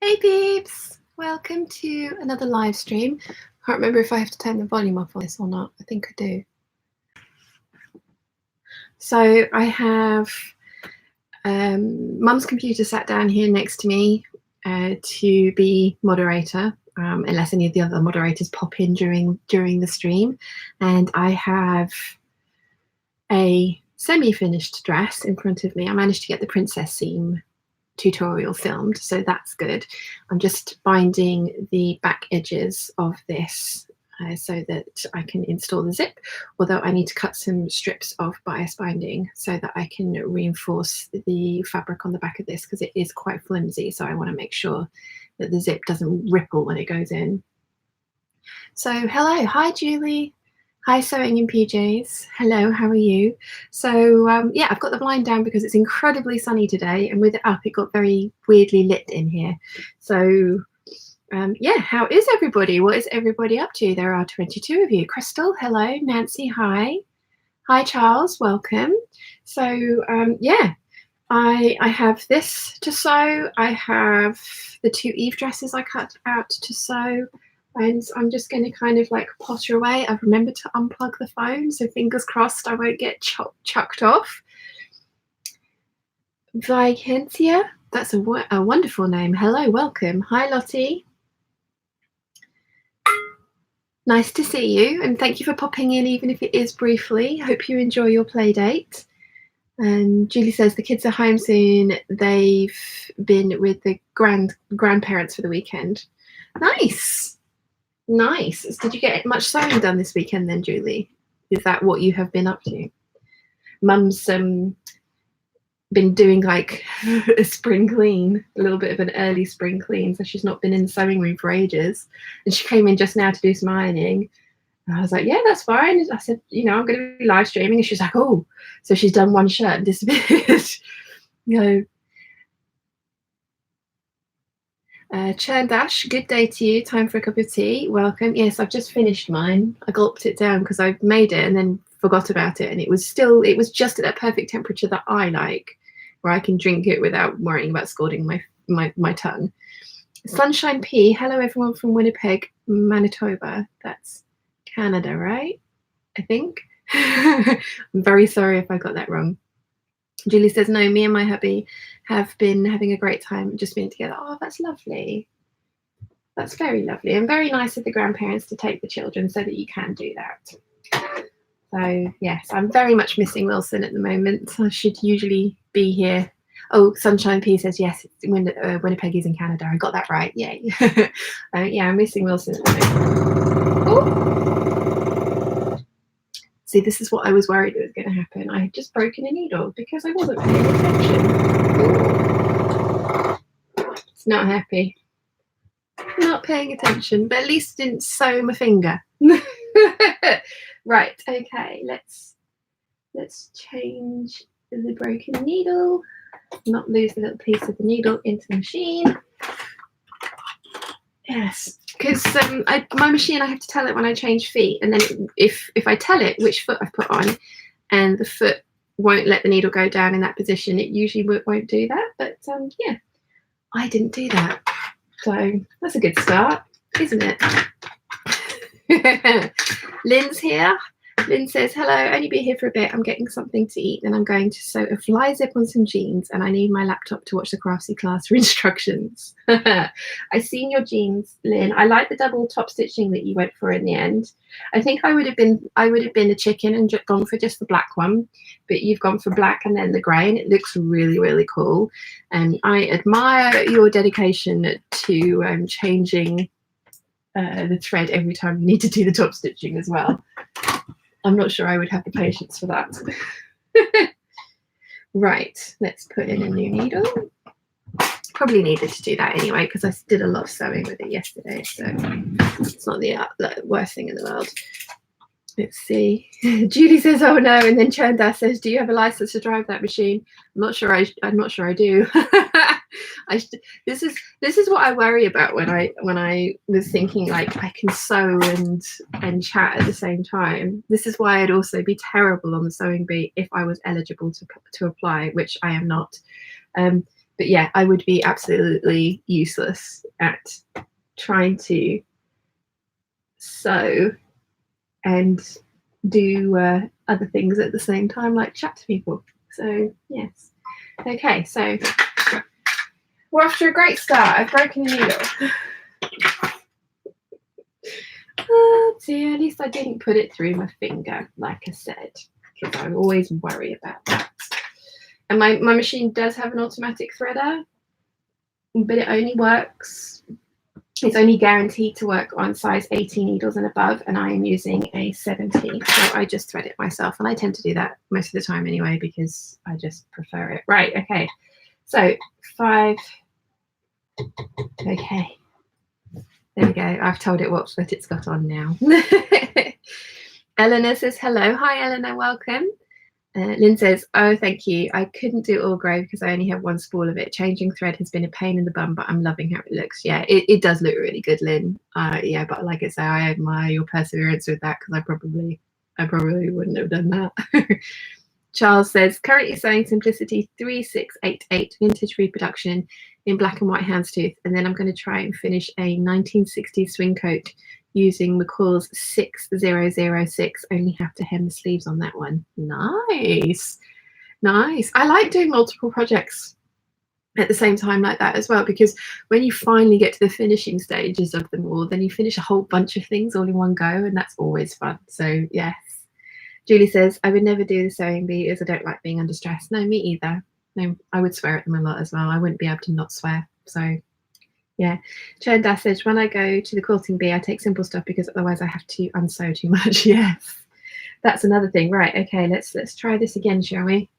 Hey peeps! Welcome to another live stream. Can't remember if I have to turn the volume off on this or not. I think I do. So I have Mum's computer sat down here next to me to be moderator, unless any of the other moderators pop in during the stream. And I have a semi-finished dress in front of me. I managed to get the princess seam tutorial filmed, so that's good. I'm just binding the back edges of this so that I can install the zip, although I need to cut some strips of bias binding so that I can reinforce the fabric on the back of this, because it is quite flimsy, so I want to make sure that the zip doesn't ripple when it goes in. So hello, hi Julie. Hi, Sewing in PJs. Hello, how are you? So yeah, I've got the blind down because it's incredibly sunny today, and with it up, it got very weirdly lit in here. So yeah, how is everybody? What is everybody up to? There are 22 of you. Crystal, hello. Nancy, hi. Hi, Charles, welcome. So yeah, I have this to sew. I have the 2 Eve dresses I cut out to sew. And I'm just going to kind of like potter away. I've remembered to unplug the phone, so fingers crossed I won't get chucked off. Vikentia, that's a wonderful name. Hello, welcome. Hi, Lottie. Nice to see you, and thank you for popping in, even if it is briefly. Hope you enjoy your play date. And Julie says the kids are home soon. They've been with the grandparents for the weekend. Nice. Nice. Did you get much sewing done this weekend then, Julie? Is that what you have been up to? Mum's been doing like a spring clean, a little bit of an early spring clean, so she's not been in the sewing room for ages. And she came in just now to do some ironing. And I was like, yeah, that's fine. I said, you know, I'm going to be live streaming. And she's like, oh. So she's done one shirt and disappeared. You know. Churn Dash, good day to you. Time for a cup of tea. Welcome. Yes, I've just finished mine. I gulped it down because I made it and then forgot about it, and it was just at that perfect temperature that I like, where I can drink it without worrying about scalding my tongue. Sunshine P, hello everyone from Winnipeg, Manitoba. That's Canada, right? I think. I'm very sorry if I got that wrong. Julie says, no, me and my hubby have been having a great time just being together. Oh, that's lovely. That's very lovely, and very nice of the grandparents to take the children so that you can do that. So yes, I'm very much missing Wilson at the moment. I should usually be here. Oh, Sunshine P says, yes, Winnipeg is in Canada. I got that right. Yay. Yeah, I'm missing Wilson at the moment. Ooh. See, this is what I was worried was going to happen. I had just broken a needle because I wasn't paying attention. It's not happy. Not paying attention, but at least didn't sew my finger. Right, okay, let's change the broken needle, not lose the little piece of the needle into the machine. Yes, because my machine, I have to tell it when I change feet, and then if I tell it which foot I've put on and the foot won't let the needle go down in that position, it usually won't do that. But yeah, I didn't do that. So that's a good start, isn't it? Lynn's here. Lynn says, hello, only be here for a bit. I'm getting something to eat, and I'm going to sew a fly zip on some jeans, and I need my laptop to watch the Craftsy class for instructions. I've seen your jeans, Lynn. I like the double top stitching that you went for in the end. I think I would have been a chicken and gone for just the black one, but you've gone for black and then the grey, and it looks really, really cool. And I admire your dedication to changing the thread every time you need to do the top stitching as well. I'm not sure I would have the patience for that. Right, let's put in a new needle. Probably needed to do that anyway because I did a lot of sewing with it yesterday, so it's not the worst thing in the world. Let's see. Julie says, "Oh no," and then Chanda says, "Do you have a license to drive that machine?" I'm not sure I do. This is what I worry about when I was thinking like I can sew and chat at the same time. This is why I'd also be terrible on the sewing bee if I was eligible to apply, which I am not. but yeah, I would be absolutely useless at trying to sew and do other things at the same time, like chat to people. So yes. Okay, so we're off to a great start. I've broken a needle. Oh dear, at least I didn't put it through my finger, like I said, because I always worry about that. And my machine does have an automatic threader, but it only works, it's only guaranteed to work on size 80 needles and above, and I am using a 70, so I just thread it myself, and I tend to do that most of the time anyway because I just prefer it. Right, okay, so 5, okay. There we go. I've told it what foot it's got on now. Eleanor says, hello. Hi, Eleanor. Welcome. Lynn says, oh, thank you. I couldn't do all grey because I only have one spool of it. Changing thread has been a pain in the bum, but I'm loving how it looks. Yeah, it does look really good, Lynn. Yeah, but like I say, I admire your perseverance with that because I probably wouldn't have done that. Charles says, currently sewing Simplicity 3688 vintage reproduction in black and white houndstooth, and then I'm going to try and finish a 1960s swing coat using McCall's 6006. Only have to hem the sleeves on that one. Nice, nice. I like doing multiple projects at the same time like that as well, because when you finally get to the finishing stages of them all, then you finish a whole bunch of things all in one go, and that's always fun. So yes. Julie says, I would never do the sewing bee as I don't like being under stress. No, me either. No, I would swear at them a lot as well. I wouldn't be able to not swear. So yeah. Churn Dash says, when I go to the quilting bee, I take simple stuff because otherwise I have to unsew too much. Yes. That's another thing. Right, okay, let's try this again, shall we?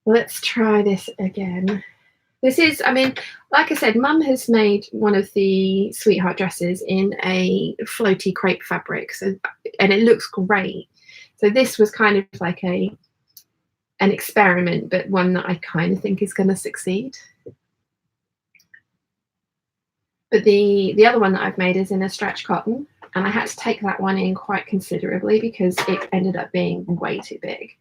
Let's try this again. This is, I mean, like I said, Mum has made one of the sweetheart dresses in a floaty crepe fabric, so, and it looks great. So this was kind of like an experiment, but one that I kind of think is going to succeed. But the other one that I've made is in a stretch cotton, and I had to take that one in quite considerably because it ended up being way too big.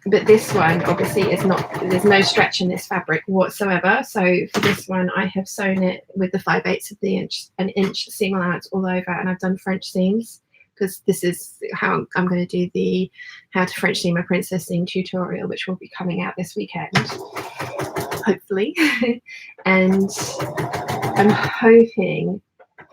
But this one obviously is not, there's no stretch in this fabric whatsoever. So for this one, I have sewn it with the 5/8 of the inch, an inch seam allowance all over, and I've done French seams, because this is how I'm going to do the how to French seam a princess seam tutorial, which will be coming out this weekend, hopefully. And I'm hoping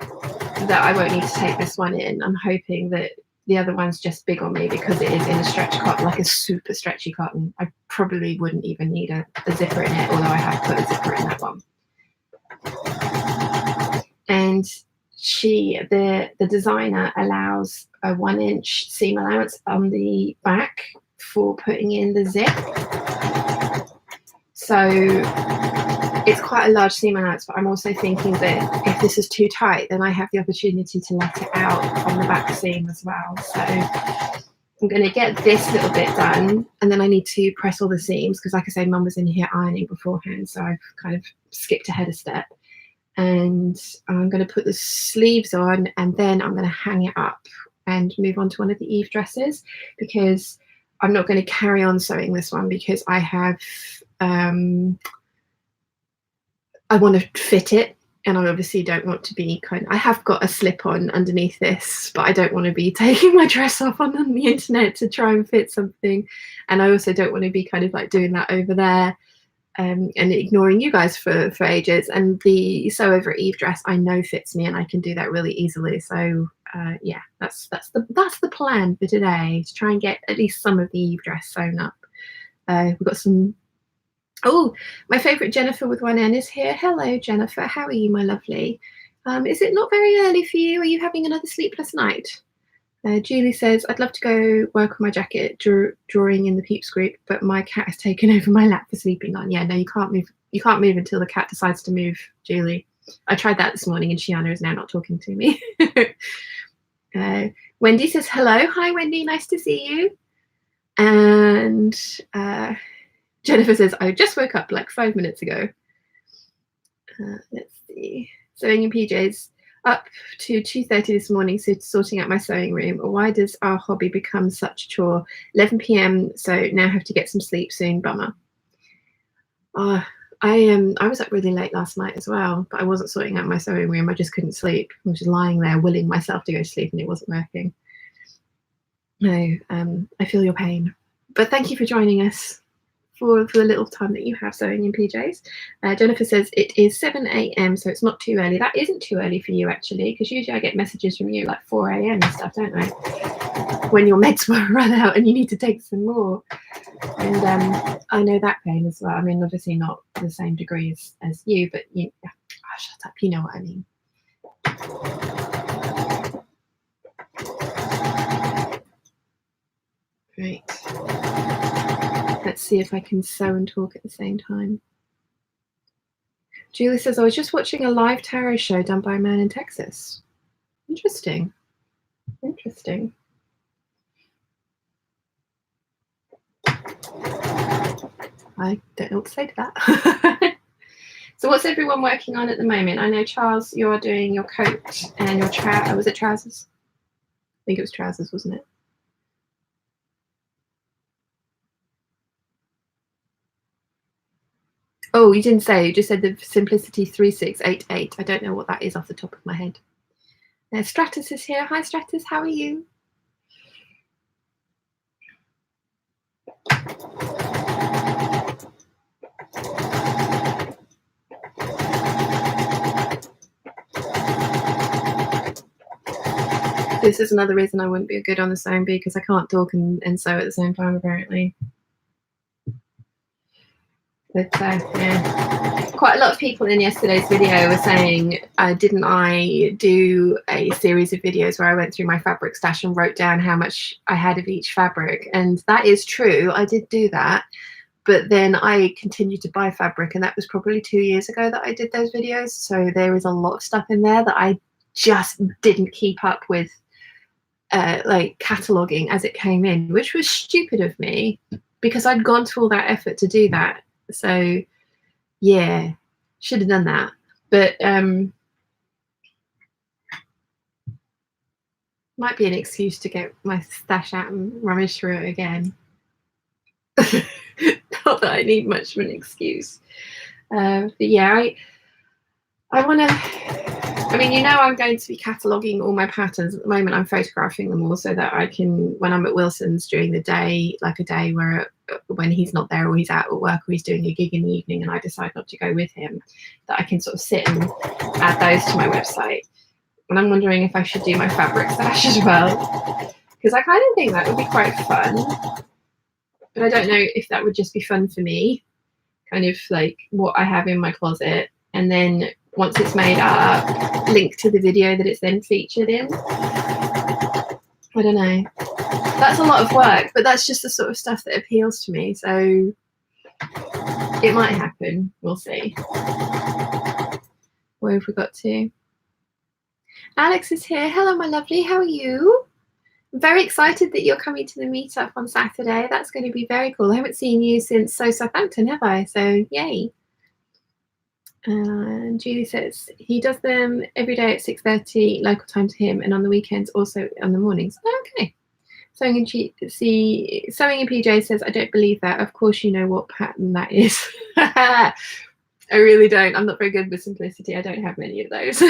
that I won't need to take this one in. I'm hoping that the other one's just big on me because it is in a stretch cotton, like a super stretchy cotton. I probably wouldn't even need a zipper in it, although I have put a zipper in that one. And the designer allows a 1-inch seam allowance on the back for putting in the zip. So it's quite a large seam allowance, but I'm also thinking that if this is too tight, then I have the opportunity to let it out on the back seam as well. So I'm going to get this little bit done, and then I need to press all the seams because, like I say, Mum was in here ironing beforehand, so I've kind of skipped ahead a step. And I'm going to put the sleeves on, and then I'm going to hang it up and move on to one of the Eve dresses, because I'm not going to carry on sewing this one because I have I want to fit it, and I obviously don't want to be I have got a slip-on underneath this, but I don't want to be taking my dress off on the internet to try and fit something, and I also don't want to be kind of like doing that over there. And ignoring you guys for ages. And the sew over Eve dress I know fits me, and I can do that really easily. So yeah, that's the plan for today, to try and get at least some of the Eve dress sewn up. We've got some. Oh, my favourite Jennifer with one N is here. Hello, Jennifer. How are you, my lovely? Is it not very early for you? Are you having another sleepless night? Julie says, I'd love to go work on my jacket drawing in the Peeps group, but my cat has taken over my lap for sleeping on. Yeah, no, you can't move. You can't move until the cat decides to move, Julie. I tried that this morning, and Shiana is now not talking to me. Wendy says, hello. Hi, Wendy. Nice to see you. And Jennifer says, I just woke up like 5 minutes ago. Let's see. Sewing in PJs. Up to 2:30 this morning, so sorting out my sewing room. Why does our hobby become such a chore? 11 p.m, so now have to get some sleep soon. Bummer. I was up really late last night as well, but I wasn't sorting out my sewing room. I just couldn't sleep. I was just lying there willing myself to go to sleep, and it wasn't working. No, I feel your pain. But thank you for joining us for the little time that you have sewing in PJs. Jennifer says it is 7 a.m, so it's not too early. That isn't too early for you, actually, because usually I get messages from you like 4 a.m. and stuff, don't I? When your meds will run out and you need to take some more. And I know that pain as well. I mean, obviously not the same degree as you, but you, oh, shut up, you know what I mean. Right. Let's see if I can sew and talk at the same time. Julie says, I was just watching a live tarot show done by a man in Texas. Interesting. Interesting. I don't know what to say to that. So what's everyone working on at the moment? I know, Charles, you're doing your coat and your was it trousers? I think it was trousers, wasn't it? Oh, you didn't say. You just said the Simplicity 3688. I don't know what that is off the top of my head. Stratus is here. Hi, Stratus. How are you? This is another reason I wouldn't be good on the sewing bee, because I can't talk and sew at the same time, apparently. But yeah, quite a lot of people in yesterday's video were saying, didn't I do a series of videos where I went through my fabric stash and wrote down how much I had of each fabric? And that is true, I did do that. But then I continued to buy fabric, and that was probably 2 years ago that I did those videos. So there is a lot of stuff in there that I just didn't keep up with, like cataloguing as it came in, which was stupid of me because I'd gone to all that effort to do that. So yeah, should have done that. But might be an excuse to get my stash out and rummage through it again. Not that I need much of an excuse. But yeah, I want to, I mean, you know, I'm going to be cataloguing all my patterns. At the moment, I'm photographing them all so that I can, when I'm at Wilson's during the day, like a day where when he's not there or he's out at work or he's doing a gig in the evening and I decide not to go with him, that I can sort of sit and add those to my website. And I'm wondering if I should do my fabric stash as well, because I kind of think that would be quite fun. But I don't know if that would just be fun for me, kind of like what I have in my closet, and then once it's made up, link to the video that it's then featured in. I don't know. That's a lot of work, but that's just the sort of stuff that appeals to me. So it might happen. We'll see. Where have we got to? Alex is here. Hello, my lovely. How are you? I'm very excited that you're coming to the meetup on Saturday. That's going to be very cool. I haven't seen you since Southampton, have I? So yay. And Julie says he does them every day at 6:30 local time to him, and on the weekends also on the mornings. Okay. Sewing in PJ says, I don't believe that. Of course you know what pattern that is. I really don't. I'm not very good with Simplicity. I don't have many of those.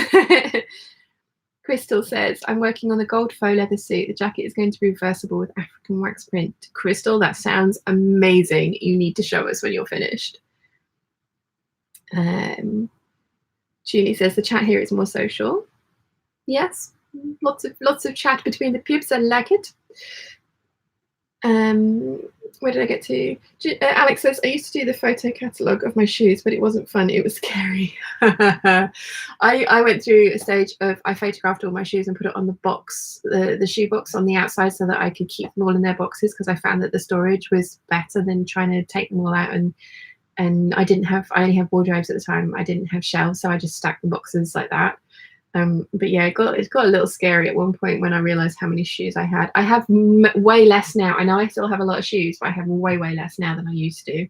Crystal says, I'm working on the gold faux leather suit. The jacket is going to be reversible with African wax print. Crystal, that sounds amazing. You need to show us when you're finished. Julie says the chat here is more social. Yes, lots of chat between the peeps. I like it. Where did I get to? Alex says, I used to do the photo catalogue of my shoes, but it wasn't fun. It was scary. I went through a stage of I photographed all my shoes and put it on the box, the shoe box on the outside, so that I could keep them all in their boxes, because I found that the storage was better than trying to take them all out. And I only have wardrobes at the time. I didn't have shelves, so I just stacked the boxes like that. But yeah, it got a little scary at one point when I realized how many shoes I had. I have way less now. I know I still have a lot of shoes, but I have way less now than I used to.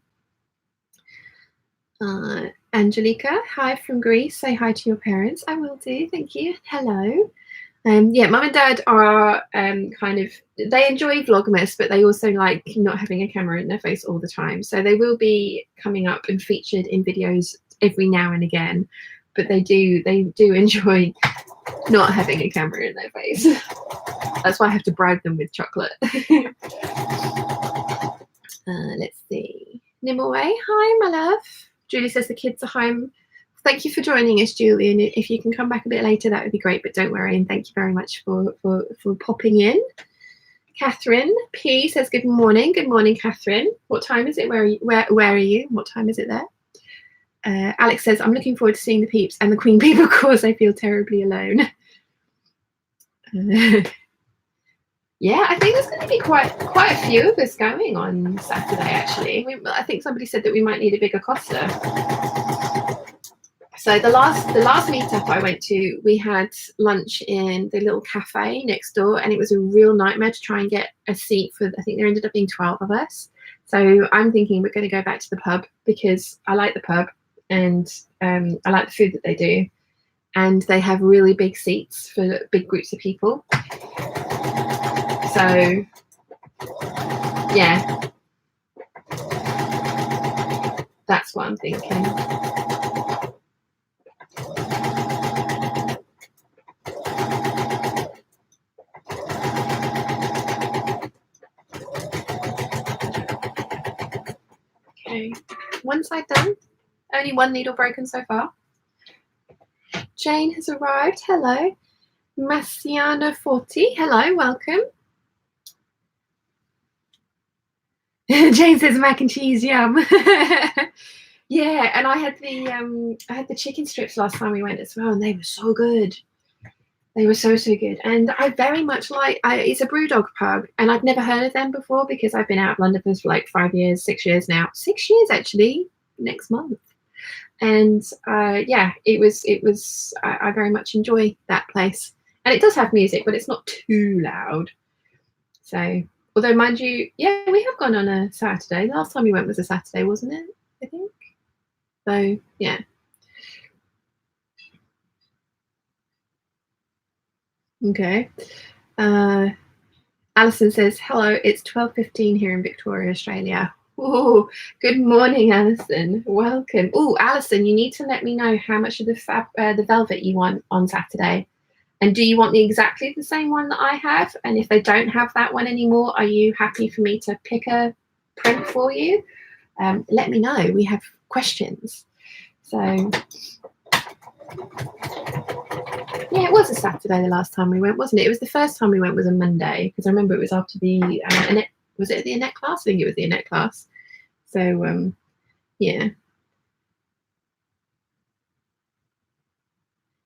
Angelica, hi from Greece. Say hi to your parents. I will do. Thank you. Hello. Yeah, mum and dad are kind of, they enjoy Vlogmas, but they also like not having a camera in their face all the time. So they will be coming up and featured in videos every now and again, but they do enjoy not having a camera in their face. That's why I have to bribe them with chocolate. Let's see. Nimue, hi, my love. Julie says the kids are home. Thank you for joining us, Julie. And if you can come back a bit later, that would be great. But don't worry. And thank you very much for popping in. Catherine P says good morning. Good morning, Catherine. What time is it? Where are you? What time is it there? Alex says, I'm looking forward to seeing the Peeps and the Queen Bee because I feel terribly alone. Yeah, I think there's going to be quite a few of us going on Saturday, actually. I think somebody said that we might need a bigger Costa. So the last meetup I went to, we had lunch in the little cafe next door, and it was a real nightmare to try and get a seat for, I think there ended up being 12 of us. So I'm thinking we're going to go back to the pub because I like the pub and I like the food that they do. And they have really big seats for big groups of people. So, yeah, that's what I'm thinking. Okay, one side done. Only one needle broken so far. Jane has arrived. Hello. Massiana 40. Hello, welcome. Jane says mac and cheese, yum. Yeah, and I had the chicken strips last time we went as well, and they were so good. They were so good. And I very much like, it's a Brewdog pub, and I'd never heard of them before because I've been out of London for like 5 years, 6 years now. 6 years actually, next month. And yeah, it was I very much enjoy that place. And it does have music, but it's not too loud. So, although mind you, yeah, we have gone on a Saturday. Last time we went was a Saturday, wasn't it? I think. So, yeah. Okay. Alison says, hello, it's 12:15 here in Victoria, Australia. Oh, good morning, Alison. Welcome. Oh, Alison, you need to let me know how much of the velvet you want on Saturday. And do you want exactly the same one that I have? And if they don't have that one anymore, are you happy for me to pick a print for you? Let me know. We have questions. So, yeah, it was a Saturday the last time we went, wasn't it? It was the first time we went was a Monday, because I remember it was after the Annette, was it the Annette class? I think it was the Annette class. So, yeah.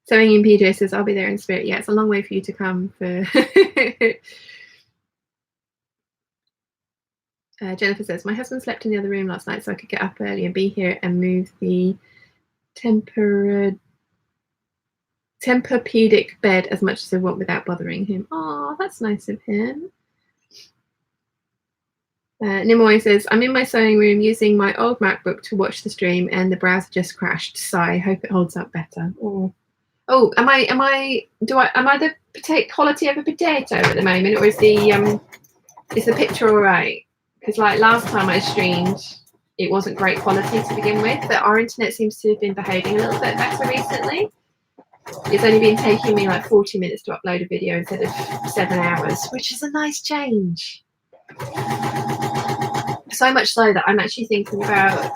Sewing in PJ says, I'll be there in spirit. Yeah, it's a long way for you to come. For Jennifer says, my husband slept in the other room last night so I could get up early and be here and move the Tempur-Pedic bed as much as I want without bothering him. Oh, that's nice of him. Nimoy says, I'm in my sewing room using my old MacBook to watch the stream and the browser just crashed. Sigh, hope it holds up better. Oh, am I the quality of a potato at the moment, or is the picture all right? Because like last time I streamed, it wasn't great quality to begin with, but our internet seems to have been behaving a little bit better recently. It's only been taking me like 40 minutes to upload a video instead of 7 hours, which is a nice change. So much so that I'm actually thinking about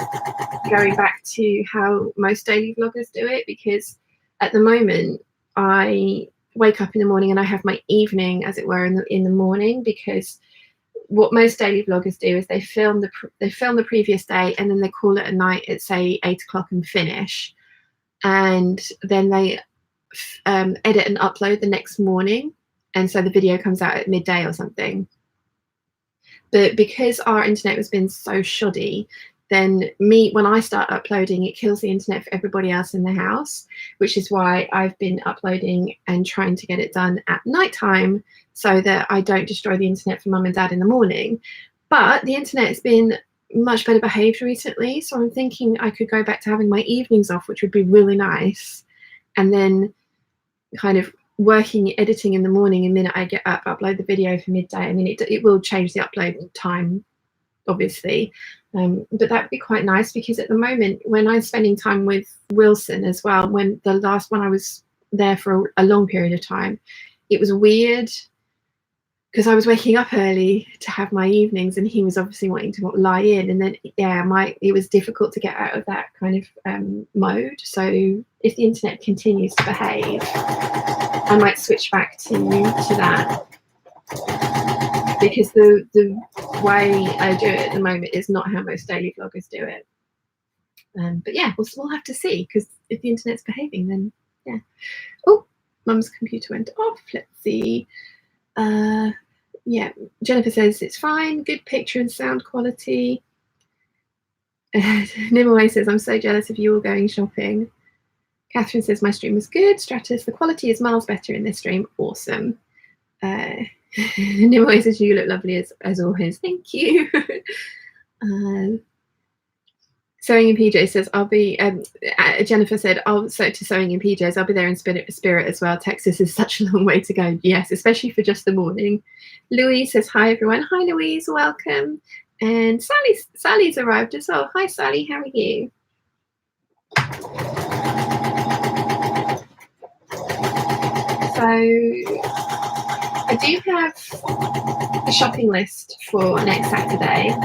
going back to how most daily vloggers do it, because at the moment I wake up in the morning and I have my evening, as it were, in the morning, because what most daily vloggers do is they film the previous day and then they call it a night at say 8 o'clock and finish, and then they edit and upload the next morning, and so the video comes out at midday or something. But because our internet has been so shoddy, then when I start uploading, it kills the internet for everybody else in the house, which is why I've been uploading and trying to get it done at nighttime so that I don't destroy the internet for mum and dad in the morning. But the internet has been much better behaved recently, so I'm thinking I could go back to having my evenings off, which would be really nice, and then kind of working, editing in the morning, and the minute I get up, upload the video for midday. I mean, it will change the upload time, obviously, but that would be quite nice, because at the moment, when I'm spending time with Wilson as well, when the last one I was there for a long period of time, it was weird because I was waking up early to have my evenings, and he was obviously wanting to lie in, and then it was difficult to get out of that kind of mode. So if the internet continues to behave, I might switch back to that, because the way I do it at the moment is not how most daily vloggers do it. But yeah, we'll have to see, because if the internet's behaving, then yeah. Oh, Mum's computer went off. Let's see. Yeah, Jennifer says it's fine, good picture and sound quality. Nimue says, I'm so jealous of you all going shopping. Catherine says, my stream was good. Stratus, the quality is miles better in this stream. Awesome. Nimue says, you look lovely as always. Thank you. Sewing in PJ says, I'll be, Jennifer said, to Sewing in PJs, I'll be there in spirit as well. Texas is such a long way to go. Yes, especially for just the morning. Louise says, hi, everyone. Hi, Louise, welcome. And Sally's arrived as well. Hi, Sally, how are you? So I do have a shopping list for next Saturday.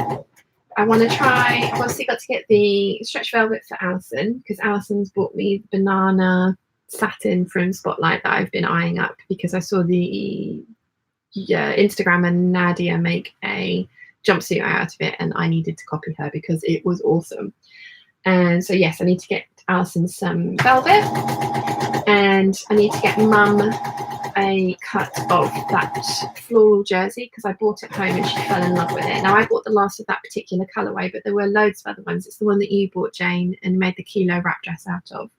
I want to try, I've obviously got to get the stretch velvet for Alison, because Alison's bought me banana satin from Spotlight that I've been eyeing up, because I saw the Instagram and Nadia make a jumpsuit out of it, and I needed to copy her because it was awesome. And so yes, I need to get Alison some velvet, and I need to get Mum a cut of that floral jersey, because I bought it home and she fell in love with it. Now I bought the last of that particular colourway, but there were loads of other ones. It's the one that you bought, Jane, and made the kilo wrap dress out of.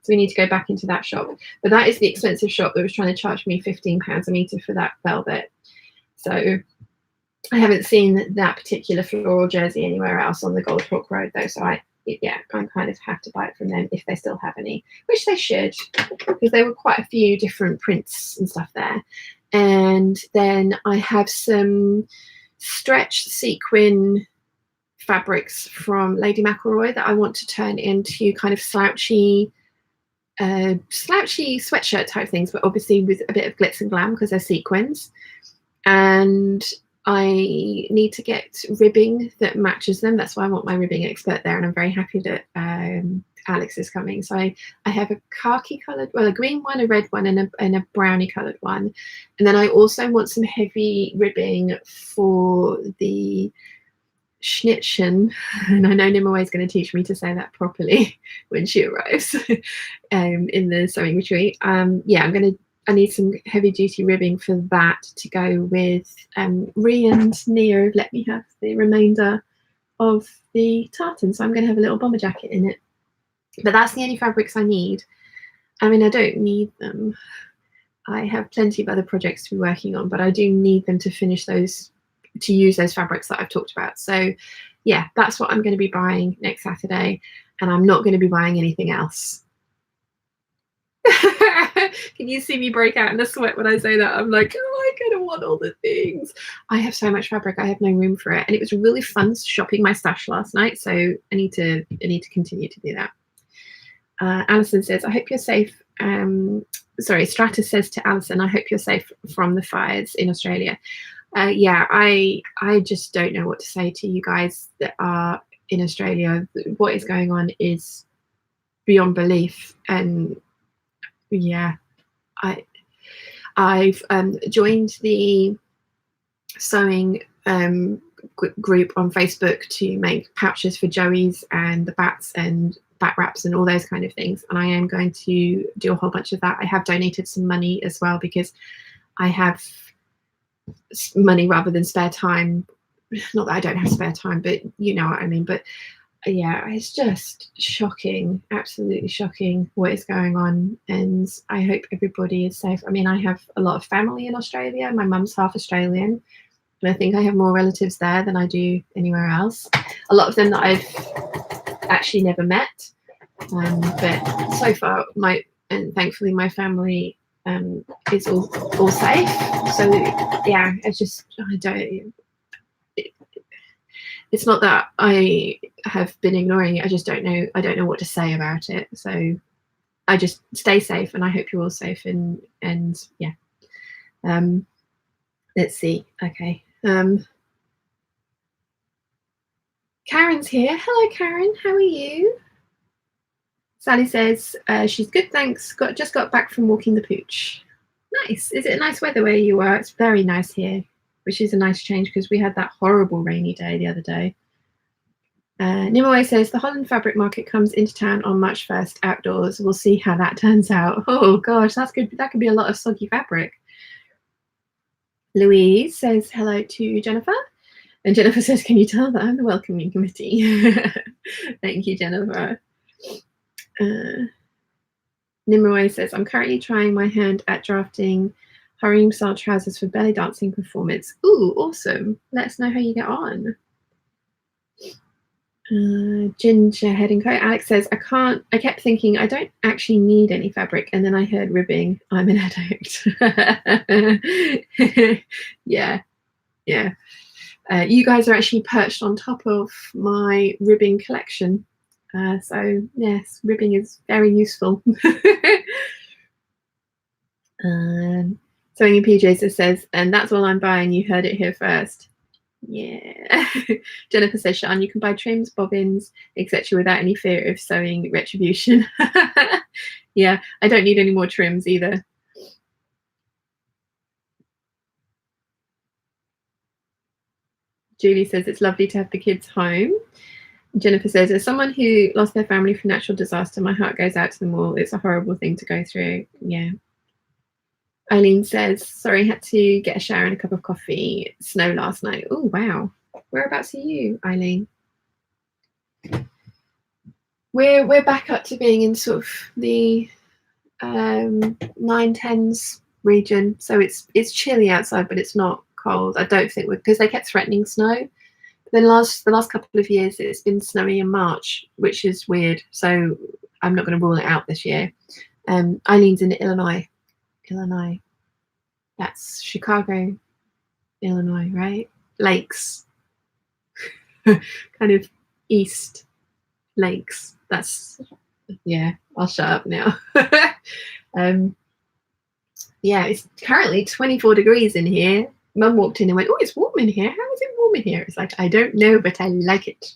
So we need to go back into that shop. But that is the expensive shop that was trying to charge me £15 a metre for that velvet. So I haven't seen that particular floral jersey anywhere else on the Gold Hawk Road, though. So I kind of have to buy it from them if they still have any, which they should, because there were quite a few different prints and stuff there. And then I have some stretched sequin fabrics from Lady McElroy that I want to turn into kind of slouchy sweatshirt type things, but obviously with a bit of glitz and glam because they're sequins. And I need to get ribbing that matches them. That's why I want my ribbing expert there, and I'm very happy that Alex is coming. So I have a khaki coloured, well, a green one, a red one, and a brownie coloured one. And then I also want some heavy ribbing for the Schnittchen, and I know Nimue is going to teach me to say that properly when she arrives in the sewing retreat. I need some heavy duty ribbing for that to go with Ree and Nia have let me have the remainder of the tartan, so I'm going to have a little bomber jacket in it. But that's the only fabrics I need. I mean, I don't need them. I have plenty of other projects to be working on, but I do need them to finish those, to use those fabrics that I've talked about. So yeah, that's what I'm going to be buying next Saturday, and I'm not going to be buying anything else. Can you see me break out in a sweat when I say that? I'm like, oh, I'm gonna want all the things. I have so much fabric, I have no room for it, and it was really fun shopping my stash last night. So I need to continue to do that. Alison says, I hope you're safe. Sorry, Stratus says to Alison, I hope you're safe from the fires in Australia. Yeah, I just don't know what to say to you guys that are in Australia. What is going on is beyond belief, and yeah, I've joined the sewing group on Facebook to make pouches for Joey's and the bats and bat wraps and all those kind of things, and I am going to do a whole bunch of that. I have donated some money as well because I have money rather than spare time. Not that I don't have spare time, but you know what I mean. But yeah, it's just shocking, absolutely shocking what is going on, and I hope everybody is safe. I mean, I have a lot of family in Australia. My mum's half Australian, and I think I have more relatives there than I do anywhere else. A lot of them that I've actually never met, but so far and thankfully my family it's all safe. So yeah, it's not that I have been ignoring it. I just don't know. I don't know what to say about it. So I just stay safe, and I hope you're all safe. And yeah. Let's see. Okay. Karen's here. Hello, Karen. How are you? Sally says she's good, thanks. Just got back from walking the pooch. Nice. Is it nice weather where you are? It's very nice here, which is a nice change because we had that horrible rainy day the other day. Nimue says the Holland Fabric Market comes into town on March 1st outdoors. We'll see how that turns out. Oh gosh, that's good. That could be a lot of soggy fabric. Louise says hello to Jennifer. And Jennifer says, can you tell that I'm the welcoming committee? Thank you, Jennifer. Nimue says, I'm currently trying my hand at drafting harem style trousers for belly dancing performance. Ooh, awesome. Let us know how you get on. Ginger Head and Coat. Alex says, I kept thinking I don't actually need any fabric, and then I heard ribbing. I'm an addict. Yeah. You guys are actually perched on top of my ribbing collection. So yes, ribbing is very useful. Sewing in PJs says, and that's all I'm buying. You heard it here first. Yeah. Jennifer says, Sean, you can buy trims, bobbins, etc. without any fear of sewing retribution. Yeah, I don't need any more trims either. Julie says, it's lovely to have the kids home. Jennifer says, as someone who lost their family from natural disaster, my heart goes out to them all. It's a horrible thing to go through. Yeah. Eileen says, sorry, had to get a shower and a cup of coffee. Snow last night. Oh, wow. Whereabouts are you, Eileen? We're back up to being in sort of the 9-10s region. So it's chilly outside, but it's not cold. I don't think because they kept threatening snow. The last couple of years, it's been snowy in March, which is weird. So I'm not going to rule it out this year. Eileen's in Illinois. That's Chicago, Illinois, right? Lakes. Kind of east lakes. That's, yeah, I'll shut up now. Yeah, it's currently 24 degrees in here. Mum walked in and went, oh, it's warm in here. How is it warm in here? It's like, I don't know, but I like it.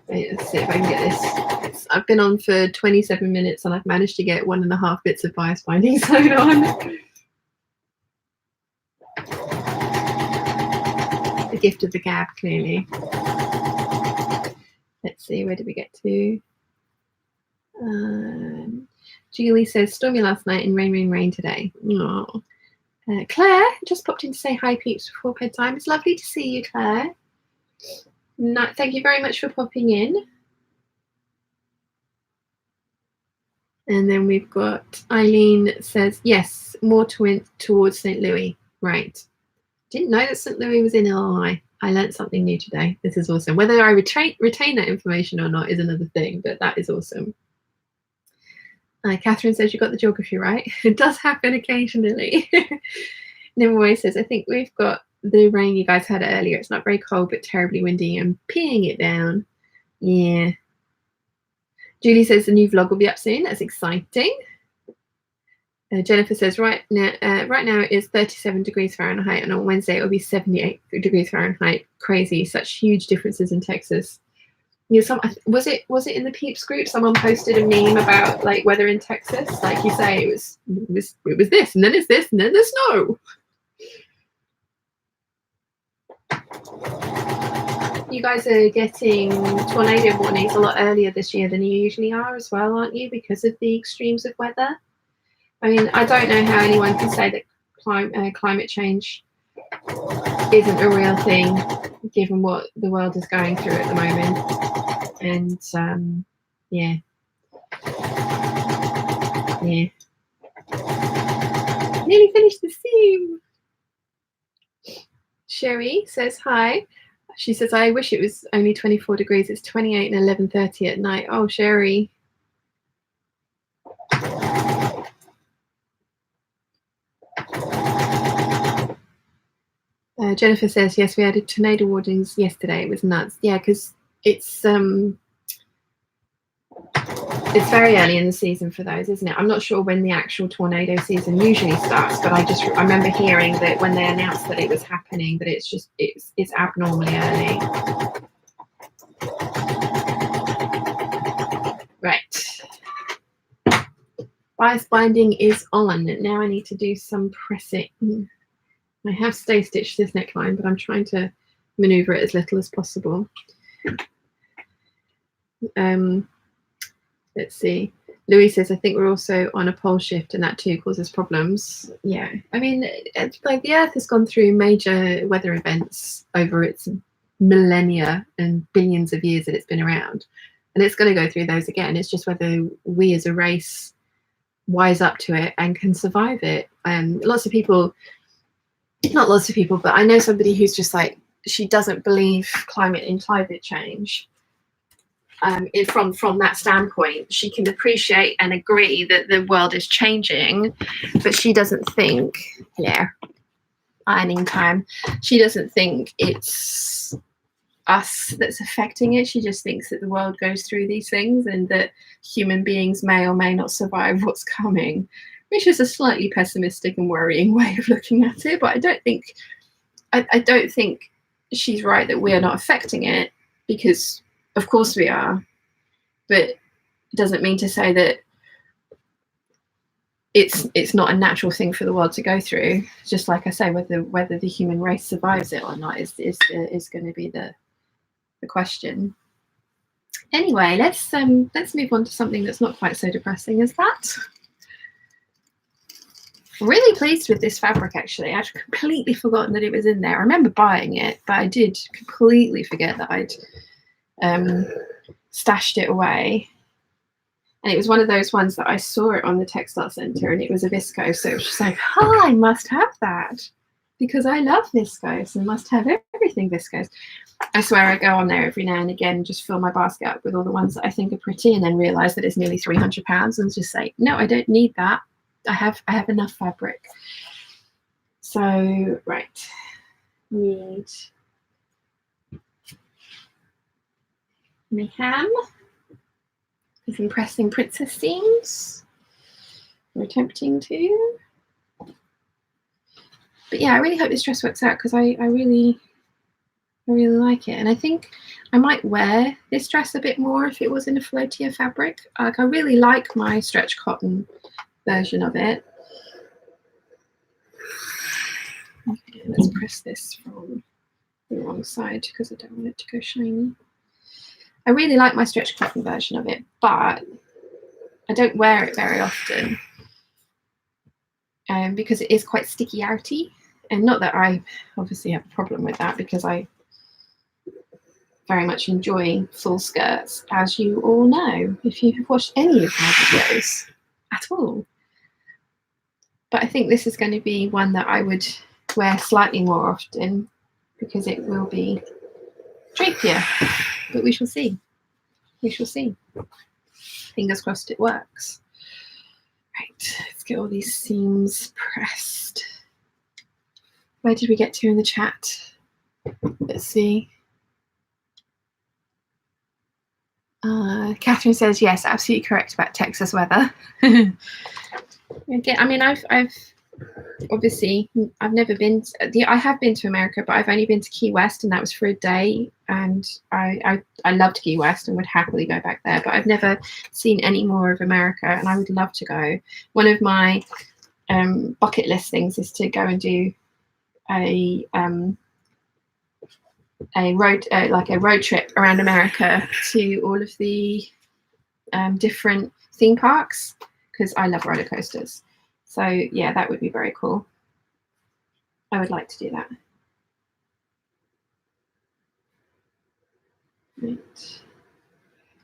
Let's see if I can get this. I've been on for 27 minutes and I've managed to get 1.5 bits of bias binding sewn on. The gift of the gab, clearly. Let's see, where did we get to? Julie says, stormy last night and rain today. Oh. Claire just popped in to say hi, peeps, before bedtime. It's lovely to see you, Claire. No, thank you very much for popping in. And then we've got Eileen says, yes, more towards St. Louis. Right. Didn't know that St. Louis was in Illinois. I learned something new today. This is awesome. Whether I retain that information or not is another thing, but that is awesome. Catherine says you got the geography right. It does happen occasionally. Nimue says, I think we've got the rain you guys had earlier. It's not very cold, but terribly windy. I'm peeing it down. Yeah. Julie says the new vlog will be up soon. That's exciting. Jennifer says right now it is 37 degrees Fahrenheit, and on Wednesday it will be 78 degrees Fahrenheit. Crazy, such huge differences in Texas. Yeah, was it in the Peeps group? Someone posted a meme about like weather in Texas. Like you say, it was this, and then it's this, and then there's snow. You guys are getting tornado warnings a lot earlier this year than you usually are as well, aren't you? Because of the extremes of weather. I mean, I don't know how anyone can say that climate change isn't a real thing, given what the world is going through at the moment. And yeah. Nearly finished the seam. Sherry says hi. She says, I wish it was only 24 degrees. It's 28 and 11:30 at night. Oh, Sherry. Jennifer says, yes, we had tornado warnings yesterday. It was nuts. Yeah, because it's very early in the season for those, isn't it? I'm not sure when the actual tornado season usually starts, but I remember hearing that when they announced that it was happening, that it's abnormally early. Right. Bias binding is on. Now I need to do some pressing. I have stay stitched this neckline, but I'm trying to maneuver it as little as possible. Let's see. Louis says, I think we're also on a pole shift and that too causes problems. Yeah, I mean, like the Earth has gone through major weather events over its millennia and billions of years that it's been around. And it's going to go through those again. It's just whether we as a race wise up to it and can survive it. Lots of people, not lots of people, but I know somebody who's just like, she doesn't believe in climate change. From that standpoint, she can appreciate and agree that the world is changing, but she doesn't think, ironing time, she doesn't think it's us that's affecting it. She just thinks that the world goes through these things and that human beings may or may not survive what's coming, which is a slightly pessimistic and worrying way of looking at it. But I don't think she's right that we are not affecting it, because of course we are, but it doesn't mean to say that it's not a natural thing for the world to go through. Just like I say, whether the human race survives it or not is going to be the question. Anyway, let's move on to something that's not quite so depressing as that. Really pleased with this fabric, actually. I'd completely forgotten that it was in there. I remember buying it, but I did completely forget that I'd stashed it away. And it was one of those ones that I saw it on the textile centre, and it was a viscose, so it was just like, I must have that because I love viscose and must have everything viscose. I swear I go on there every now and again and just fill my basket up with all the ones that I think are pretty, and then realise that it's nearly £300 and just say, no, I don't need that. I have enough fabric. So, right, need my ham. With some pressing princess seams. We're attempting to. But yeah, I really hope this dress works out, because I really like it. And I think I might wear this dress a bit more if it was in a floatier fabric. Like, I really like my stretch cotton version of it. Okay, let's press this from the wrong side because I don't want it to go shiny. I really like my stretch cotton version of it, but I don't wear it very often because it is quite sticky outy. And not that I obviously have a problem with that, because I very much enjoy full skirts, as you all know, if you have watched any of my videos at all. But I think this is going to be one that I would wear slightly more often, because it will be drapier. But we shall see. We shall see. Fingers crossed it works. Right, let's get all these seams pressed. Where did we get to in the chat? Let's see. Catherine says, yes, absolutely correct about Texas weather. Again, I mean, I've obviously, I've never been to, I have been to America, but I've only been to Key West, and that was for a day, and I loved Key West and would happily go back there, but I've never seen any more of America, and I would love to go. One of my bucket list things is to go and do a road trip around America to all of the different theme parks, because I love roller coasters. So yeah, that would be very cool. I would like to do that. Right.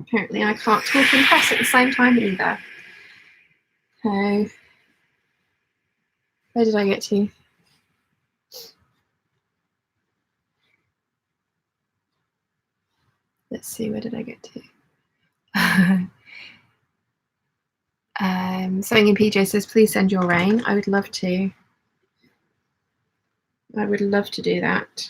Apparently I can't talk and press at the same time either. So where did I get to? Let's see, where did I get to? Sewing in PJ says, please send your rain. I would love to. I would love to do that.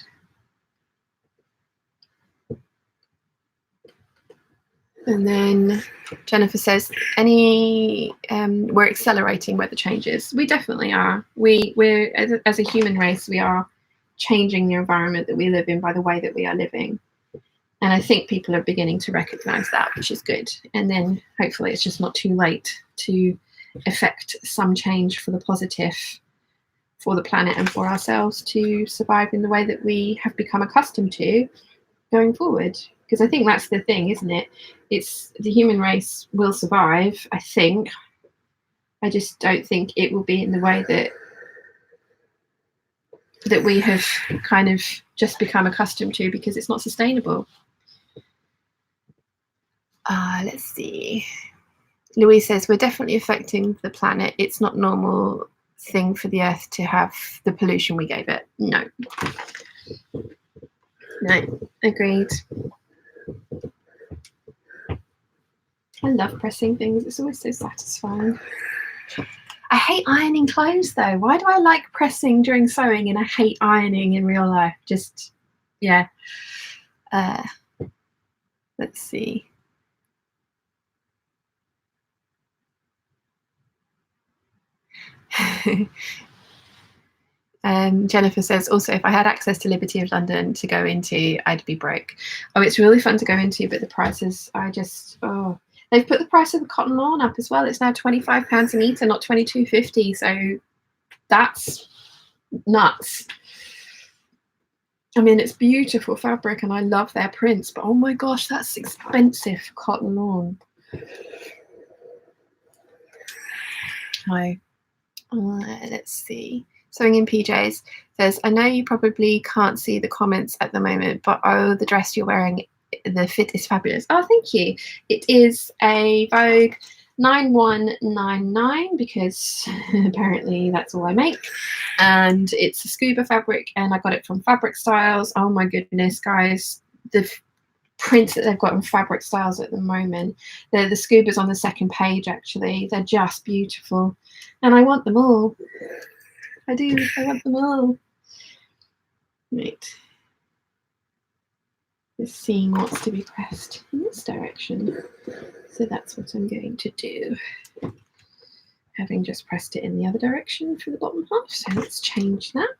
And then Jennifer says, we're accelerating weather changes. We definitely are. We're as a human race, we are changing the environment that we live in by the way that we are living. And I think people are beginning to recognize that, which is good. And then hopefully it's just not too late to effect some change for the positive for the planet and for ourselves to survive in the way that we have become accustomed to going forward. Because I think that's the thing, isn't it? It's the human race will survive, I think. I just don't think it will be in the way that we have kind of just become accustomed to, because it's not sustainable. Let's see. Louise says, we're definitely affecting the planet. It's not normal thing for the Earth to have the pollution we gave it. No. No, agreed. I love pressing things. It's always so satisfying. I hate ironing clothes though. Why do I like pressing during sewing and I hate ironing in real life? Just, yeah. Let's see. Jennifer says, also, if I had access to Liberty of London to go into, I'd be broke. Oh, it's really fun to go into, but the prices, they've put the price of the cotton lawn up as well. It's now £25 a metre, not £22.50. So that's nuts. I mean, it's beautiful fabric and I love their prints, but oh my gosh, that's expensive for cotton lawn. Hi. Let's see. Sewing in PJs says, I know you probably can't see the comments at the moment, but oh, the dress you're wearing, the fit is fabulous. Oh, thank you. It is a Vogue 9199 because apparently that's all I make. And it's a scuba fabric and I got it from Fabric Styles. Oh my goodness, guys. The prints that they've got in Fabric Styles at the moment, the scubas on the second page, actually, they're just beautiful. And I want them all. I do. I want them all. Right. The seam wants to be pressed in this direction. So that's what I'm going to do. Having just pressed it in the other direction for the bottom half. So let's change that.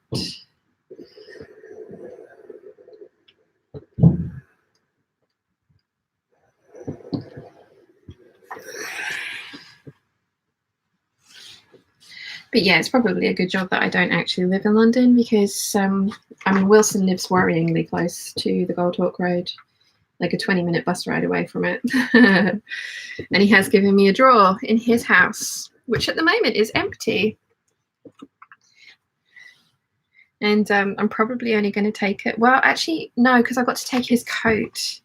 But yeah, it's probably a good job that I don't actually live in London because, I mean, Wilson lives worryingly close to the Goldhawk Road, like a 20-minute bus ride away from it. And he has given me a drawer in his house, which at the moment is empty. And I'm probably only going to take it. Well, actually, no, because I got to take his coat.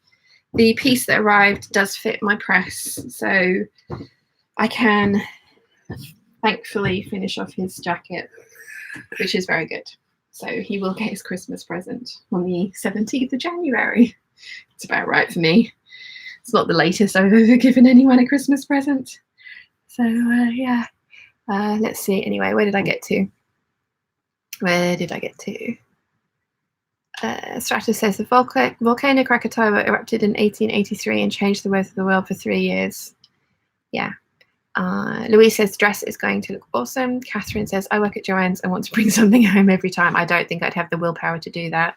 The piece that arrived does fit my press, so I can thankfully finish off his jacket, which is very good. So he will get his Christmas present on the 17th of January. It's about right for me. It's not the latest I've ever given anyone a Christmas present. So yeah, let's see. Anyway, where did I get to? Stratus says the volcano Krakatoa erupted in 1883 and changed the weather of the world for 3 years. Yeah. Louise says dress is going to look awesome. Catherine says I work at Joann's and want to bring something home every time. I don't think I'd have the willpower to do that.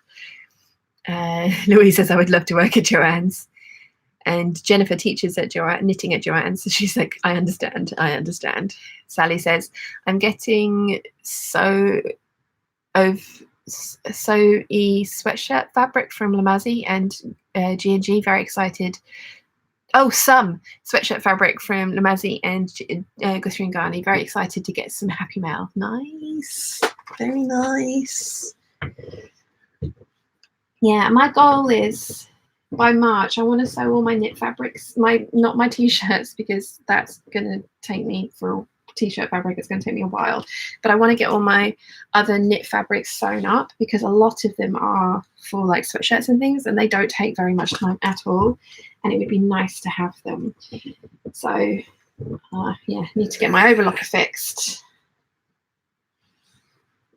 Louise says I would love to work at Joann's. And Jennifer teaches at knitting at Joann's. So she's like, I understand. Sally says I'm getting Sew-E sweatshirt fabric from Lamazi and G&G. Very excited. Oh, some sweatshirt fabric from Lamazi and Guthrie & Ghani. Very excited to get some Happy Mail. Nice. Very nice. Yeah, my goal is by March, I want to sew all my knit fabrics, not my t-shirts, because that's going to take me for t-shirt fabric. It's going to take me a while, but I want to get all my other knit fabrics sewn up because a lot of them are for like sweatshirts and things, and they don't take very much time at all. And it would be nice to have them. So Yeah, need to get my overlocker fixed.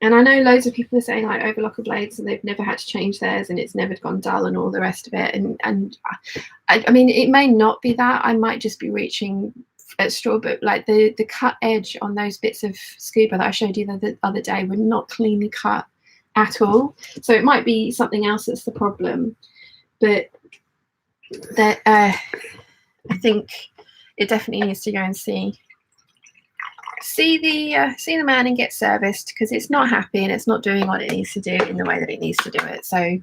And I know loads of people are saying like overlocker blades and they've never had to change theirs and it's never gone dull and all the rest of it. And I mean, it may not be that. I might just be reaching at straw, but like the cut edge on those bits of scuba that I showed you the other day were not cleanly cut at all. So it might be something else that's the problem. But that I think it definitely needs to go and see the man and get serviced, because it's not happy and it's not doing what it needs to do in the way that it needs to do it. So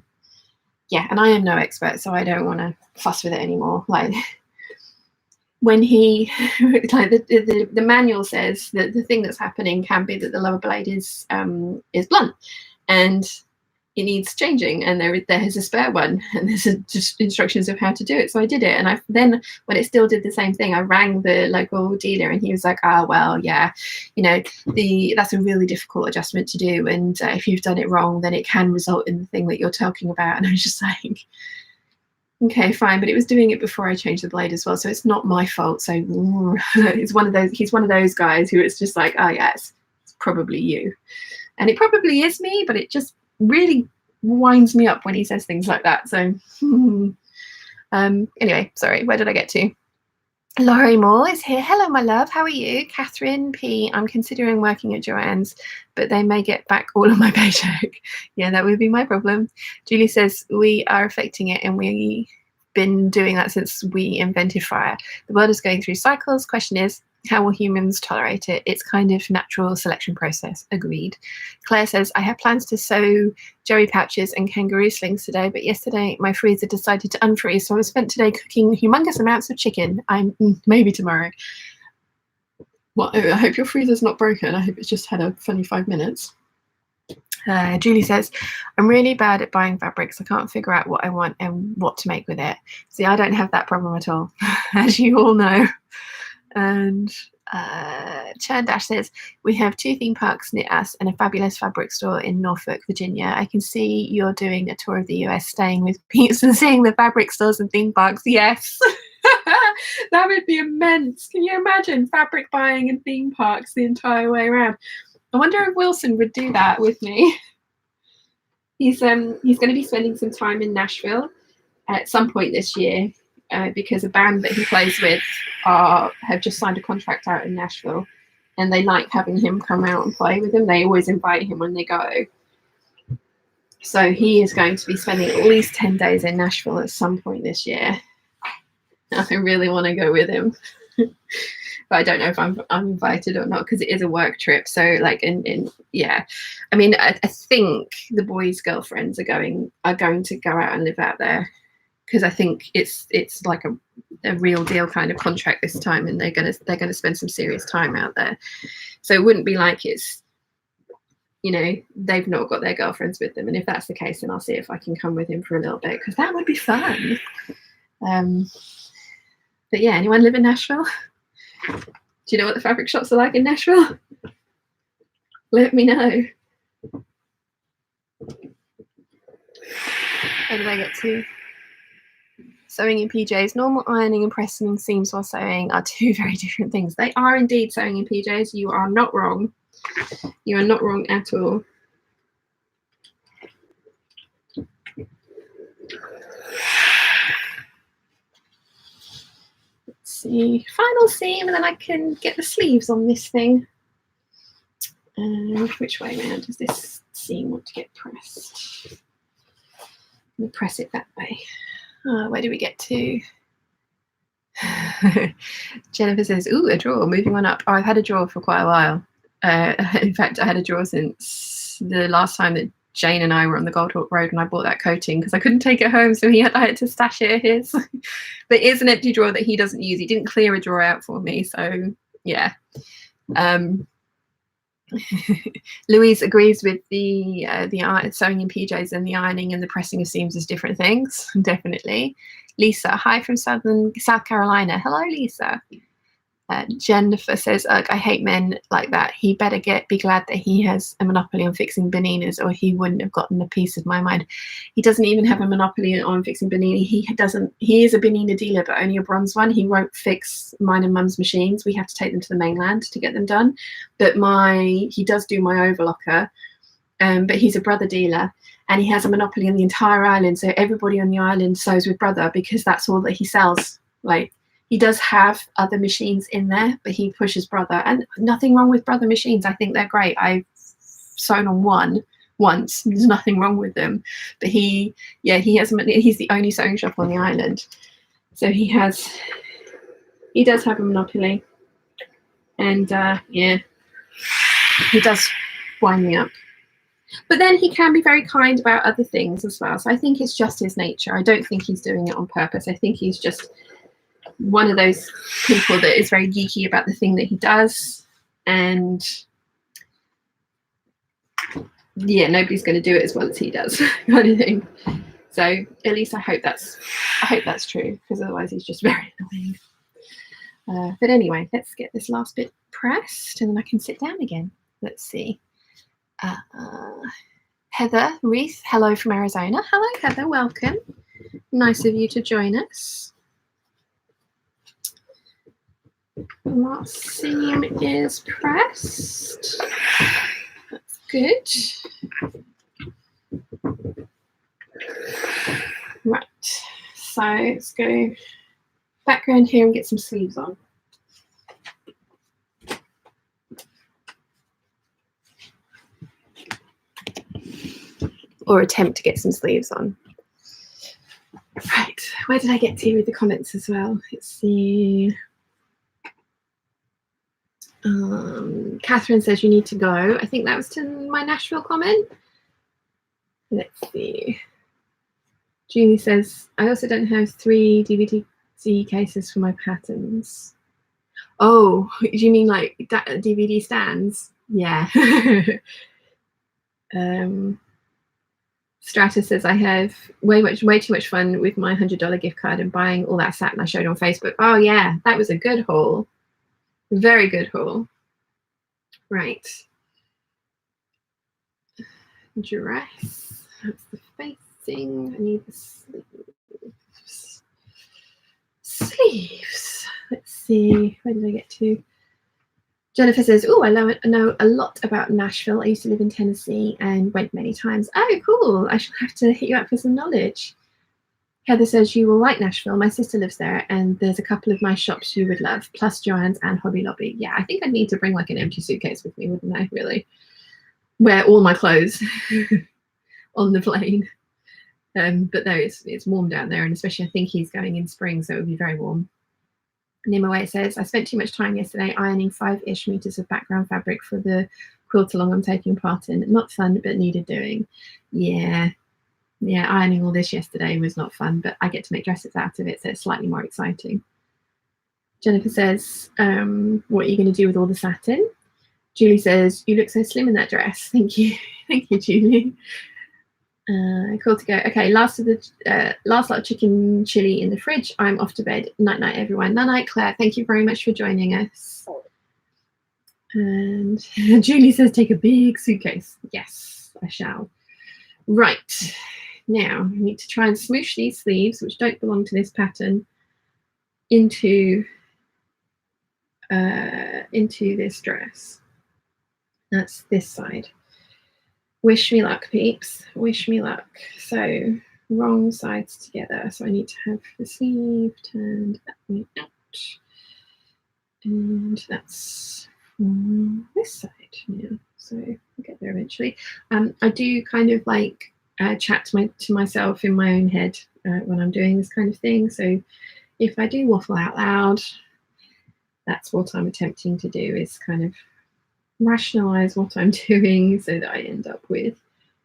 yeah, and I am no expert, so I don't want to fuss with it anymore. Like when he like the manual says that the thing that's happening can be that the lower blade is blunt and it needs changing, and there is a spare one, and there's just instructions of how to do it. So I did it, and then when it still did the same thing, I rang the local dealer, and he was like, "Ah, well, yeah, you know, that's a really difficult adjustment to do, and if you've done it wrong, then it can result in the thing that you're talking about." And I was just like, "Okay, fine," but it was doing it before I changed the blade as well, so it's not my fault. So it's one of those. He's one of those guys who it's just like, "Oh yeah, it's probably you," and it probably is me, but it just really winds me up when he says things like that. So anyway, sorry, where did I get to? Laurie Moore is here. Hello, my love. How are you? Catherine P. I'm considering working at Joanne's, but they may get back all of my paycheck. Yeah, that would be my problem. Julie says we are affecting it, and we've been doing that since we invented fire. The world is going through cycles. Question is, how will humans tolerate it? It's kind of natural selection process. Agreed. Claire says, I have plans to sew jerry pouches and kangaroo slings today, but yesterday my freezer decided to unfreeze, so I spent today cooking humongous amounts of chicken. Maybe tomorrow. Well, I hope your freezer's not broken. I hope it's just had a funny 5 minutes. Julie says, I'm really bad at buying fabrics. I can't figure out what I want and what to make with it. See, I don't have that problem at all, as you all know. And Chan Dash says, we have 2 theme parks near us and a fabulous fabric store in Norfolk, Virginia. I can see you're doing a tour of the US, staying with Peeps and seeing the fabric stores and theme parks. Yes, that would be immense. Can you imagine fabric buying and theme parks the entire way around? I wonder if Wilson would do that with me. He's going to be spending some time in Nashville at some point this year. Because a band that he plays with have just signed a contract out in Nashville, and they like having him come out and play with them. They always invite him when they go. So he is going to be spending at least 10 days in Nashville at some point this year. I really want to go with him. But I don't know if I'm invited or not, because it is a work trip. So like, yeah, I mean, I think the boys' girlfriends are going to go out and live out there, because I think it's like a real deal kind of contract this time, and they're gonna spend some serious time out there. So it wouldn't be like it's, you know, they've not got their girlfriends with them. And if that's the case, then I'll see if I can come with him for a little bit, because that would be fun. But yeah, anyone live in Nashville? Do you know what the fabric shops are like in Nashville? Let me know. Where did I get to? Sewing in PJs. Normal ironing and pressing seams while sewing are 2 very different things. They are indeed sewing in PJs. You are not wrong. You are not wrong at all. Let's see. Final seam, and then I can get the sleeves on this thing. Which way around does this seam want to get pressed? I'm going to press it that way. Where do we get to? Jennifer says, ooh, a drawer, moving on up. Oh, I've had a drawer for quite a while. In fact, I had a drawer since the last time that Jane and I were on the Goldhawk Road when I bought that coating, because I couldn't take it home, so I had to stash it at his. But it is an empty drawer that he doesn't use. He didn't clear a drawer out for me, so yeah. Louise agrees with the sewing in PJs and the ironing and the pressing of seams is different things. Definitely. Lisa, hi from South Carolina. Hello, Lisa. Jennifer says, "Ugh, I hate men like that. He better be glad that he has a monopoly on fixing bananas, or he wouldn't have gotten a piece of my mind." He doesn't even have a monopoly on fixing banana. He is a banana dealer, but only a bronze one. He won't fix mine and mum's machines. We have to take them to the mainland to get them done. But he does do my overlocker. But he's a brother dealer, and he has a monopoly on the entire island. So everybody on the island sews with brother because that's all that he sells. Like, he does have other machines in there, but he pushes brother, and nothing wrong with brother machines. I think they're great. I've sewn on one once. There's nothing wrong with them. But he's the only sewing shop on the island. So he does have a monopoly. And he does wind me up. But then he can be very kind about other things as well. So I think it's just his nature. I don't think he's doing it on purpose. I think he's just one of those people that is very geeky about the thing that he does, and nobody's going to do it as well as he does, kind of thing. So at least I hope that's true, because otherwise he's just very annoying. But anyway, let's get this last bit pressed, and then I can sit down again. Let's see. Heather Reith, hello from Arizona. Hello, Heather, welcome. Nice of you to join us. Last seam is pressed. That's good. Right, so let's go background here and get some sleeves on. Or attempt to get some sleeves on. Right, where did I get to with the comments as well? Let's see. Catherine says you need to go. I think that was to my Nashville comment. Let's see. Julie says, I also don't have 3 DVD cases for my patterns. Oh, do you mean like DVD stands? Yeah. Strata says, I have way too much fun with my $100 gift card and buying all that satin I showed on Facebook. Oh yeah, that was a good haul. Very good haul. Right. Dress. That's the facing. I need the sleeves. Sleeves. Let's see. Where did I get to? Jennifer says, oh, I know a lot about Nashville. I used to live in Tennessee and went many times. Oh, cool. I shall have to hit you up for some knowledge. Heather says, you will like Nashville. My sister lives there, and there's a couple of nice shops you would love, plus Joann's and Hobby Lobby. Yeah, I think I'd need to bring like an empty suitcase with me, wouldn't I, really? Wear all my clothes on the plane. But no, it's warm down there, and especially I think he's going in spring, so it would be very warm. Nimaway says, I spent too much time yesterday ironing 5-ish meters of background fabric for the quilt along I'm taking part in. Not fun, but needed doing. Yeah, ironing all this yesterday was not fun, but I get to make dresses out of it, so it's slightly more exciting. Jennifer says, what are you going to do with all the satin? Julie says, you look so slim in that dress. Thank you. Thank you, Julie. Cool to go. Okay, last lot of chicken chili in the fridge. I'm off to bed. Night night, everyone. Night night, Claire. Thank you very much for joining us. And Julie says, take a big suitcase. Yes, I shall. Right. Now, I need to try and smoosh these sleeves, which don't belong to this pattern, into this dress. That's this side. Wish me luck, peeps. Wish me luck. So, wrong sides together. So I need to have the sleeve turned that way out. And that's this side now. So we'll get there eventually. I do kind of like chat to myself in my own head when I'm doing this kind of thing. So if I do waffle out loud, that's what I'm attempting to do, is kind of rationalize what I'm doing so that I end up with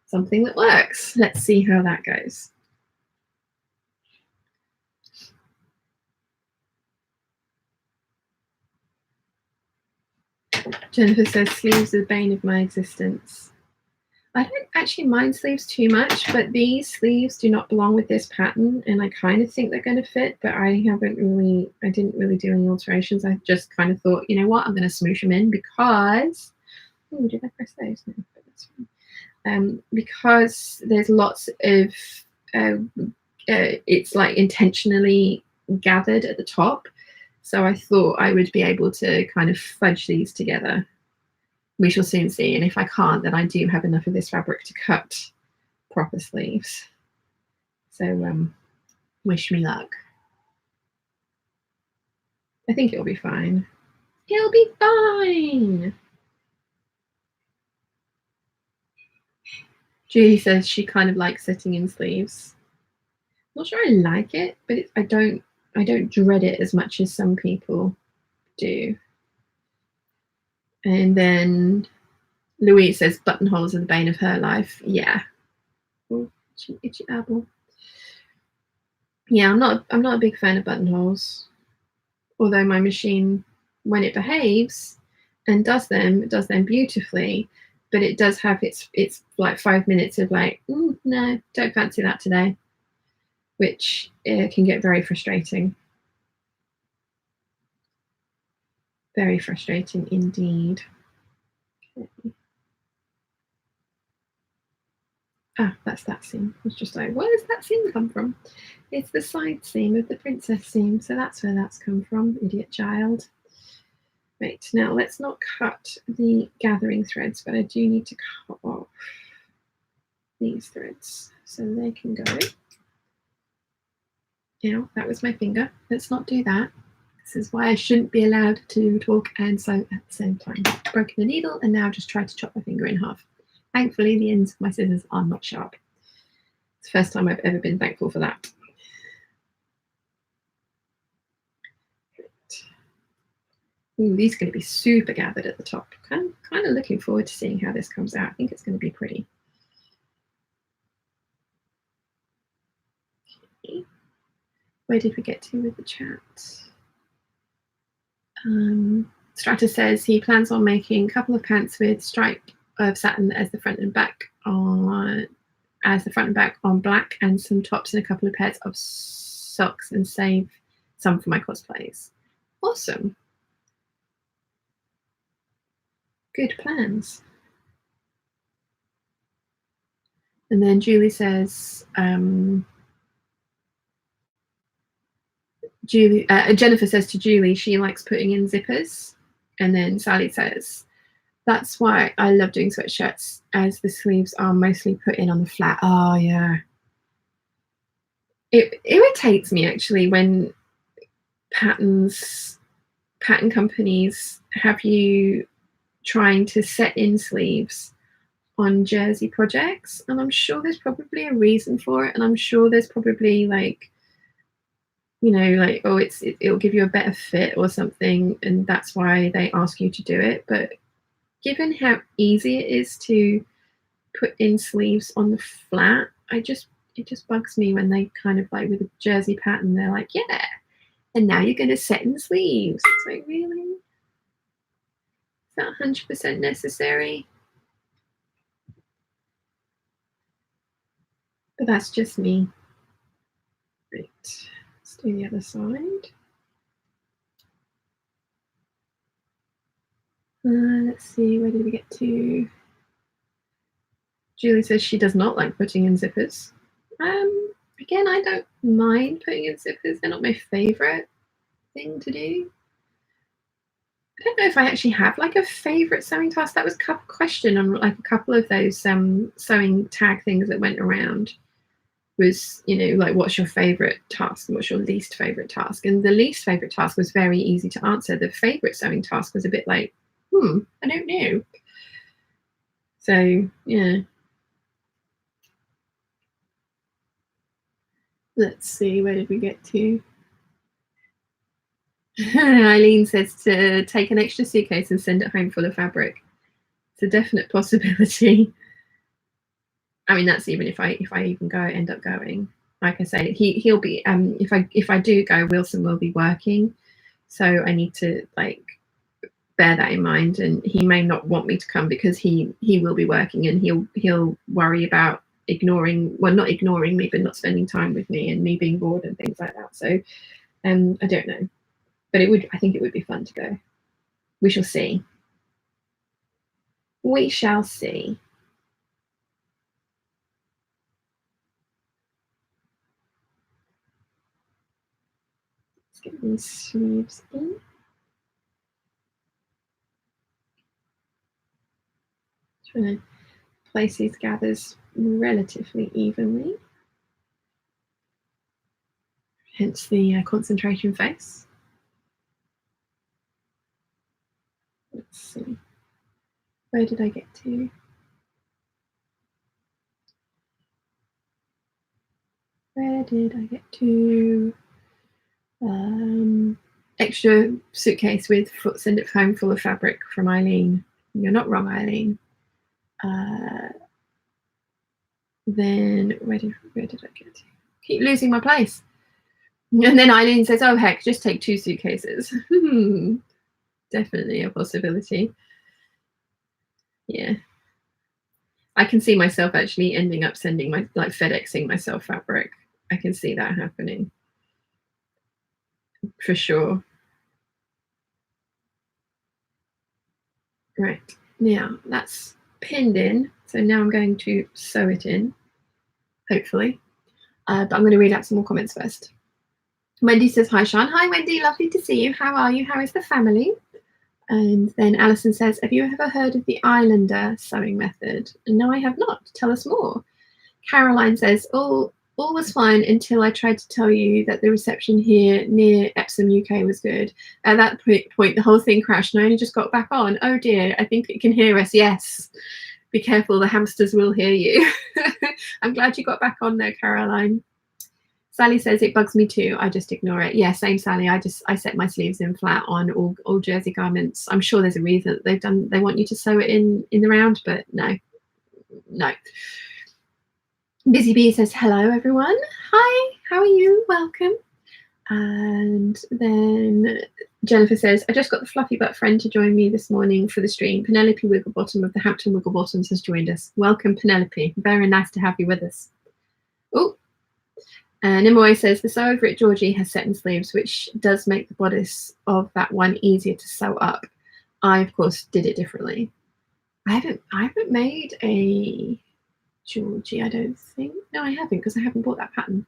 something that works. Let's see how that goes. Jennifer says, sleeves are the bane of my existence. I don't actually mind sleeves too much, but these sleeves do not belong with this pattern, and I kind of think they're going to fit, but I didn't really do any alterations. I just kind of thought, you know what, I'm going to smoosh them in because, oh, did I press those? No, but that's fine. Because there's lots of, it's like intentionally gathered at the top. So I thought I would be able to kind of fudge these together. We shall soon see, and if I can't, then I do have enough of this fabric to cut proper sleeves. So wish me luck. I think it'll be fine. It'll be fine. Julie says she kind of likes sitting in sleeves. I'm not sure I like it, but I don't dread it as much as some people do. And then Louise says buttonholes are the bane of her life. Yeah. Oh, itchy apple. Yeah, I'm not a big fan of buttonholes. Although my machine, when it behaves and does them, it does them beautifully. But it does have its like 5 minutes of like, no, don't fancy that today, which can get very frustrating. Very frustrating indeed. Okay. Ah, that's that seam. It's just like, where does that seam come from? It's the side seam of the princess seam, so that's where that's come from, idiot child. Right, now let's not cut the gathering threads, but I do need to cut off these threads so they can go. Now, that was my finger. Let's not do that. This is why I shouldn't be allowed to talk and sew at the same time. Broken the needle and now just tried to chop my finger in half. Thankfully, the ends of my scissors are not sharp. It's the first time I've ever been thankful for that. Ooh, these are going to be super gathered at the top. I'm kind of looking forward to seeing how this comes out. I think it's going to be pretty. Okay. Where did we get to with the chat? Strata says he plans on making a couple of pants with stripe of satin as the front and back on black, and some tops and a couple of pairs of socks, and save some for my cosplays. Awesome. Good plans. And then Julie says, Jennifer says to Julie she likes putting in zippers. And then Sally says, that's why I love doing sweatshirts, as the sleeves are mostly put in on the flat. Oh, yeah. It irritates me, actually, when pattern companies have you trying to set in sleeves on jersey projects. And I'm sure there's probably a reason for it. And I'm sure there's probably like, you know, like, oh, it'll give you a better fit or something, and that's why they ask you to do it. But given how easy it is to put in sleeves on the flat, it just bugs me when they kind of like with a jersey pattern, they're like, yeah, and now you're going to set in sleeves. It's like, really? Is that 100% necessary? But that's just me. Right, let's do the other side. Let's see, where did we get to? Julie says she does not like putting in zippers. Again, I don't mind putting in zippers. They're not my favorite thing to do. I don't know if I actually have like a favorite sewing task. That was a question on like a couple of those sewing tag things that went around. Was, you know, like, what's your favorite task and what's your least favorite task? And the least favorite task was very easy to answer. The favorite sewing task was a bit like, I don't know. So yeah. Let's see, where did we get to? Eileen says to take an extra suitcase and send it home full of fabric. It's a definite possibility. I mean, that's even if I even end up going. Like I say, he'll be if I do go, Wilson will be working, so I need to like bear that in mind, and he may not want me to come because he will be working, and he'll worry about not ignoring me, but not spending time with me and me being bored and things like that. So I don't know, but I think it would be fun to go. We shall see. We shall see. Let's get these sleeves in. Trying to place these gathers relatively evenly, hence the concentration face. Let's see, where did I get to? Where did I get to? Extra suitcase with send it home full of fabric from Eileen. You're not wrong, Eileen. Then where did I get to? Keep losing my place. And then Eileen says, oh heck, just take 2 suitcases. Definitely a possibility. Yeah, I can see myself actually ending up sending FedExing myself fabric. I can see that happening for sure. Right, now that's pinned in, so now I'm going to sew it in, hopefully. But I'm going to read out some more comments first. Wendy says, hi Sean. Hi Wendy, lovely to see you. How are you? How is the family? And then Alison says, have you ever heard of the Islander sewing method? No, I have not. Tell us more. Caroline says, all was fine until I tried to tell you that the reception here near Epsom, UK was good. At that point, the whole thing crashed and I only just got back on. Oh dear, I think it can hear us. Yes. Be careful, the hamsters will hear you. I'm glad you got back on there, Caroline. Sally says, it bugs me too. I just ignore it. Yeah, same Sally. I set my sleeves in flat on all jersey garments. I'm sure there's a reason that they want you to sew it in the round, but no. Busy Bee says, hello everyone. Hi, how are you? Welcome. And then Jennifer says, I just got the fluffy butt friend to join me this morning for the stream. Penelope Wigglebottom of the Hampton Wigglebottoms has joined us. Welcome, Penelope. Very nice to have you with us. Oh, Nimoy says, the sew over at Georgie has satin sleeves, which does make the bodice of that one easier to sew up. I, of course, did it differently. I haven't made a Georgie, I don't think. No, I haven't, because I haven't bought that pattern.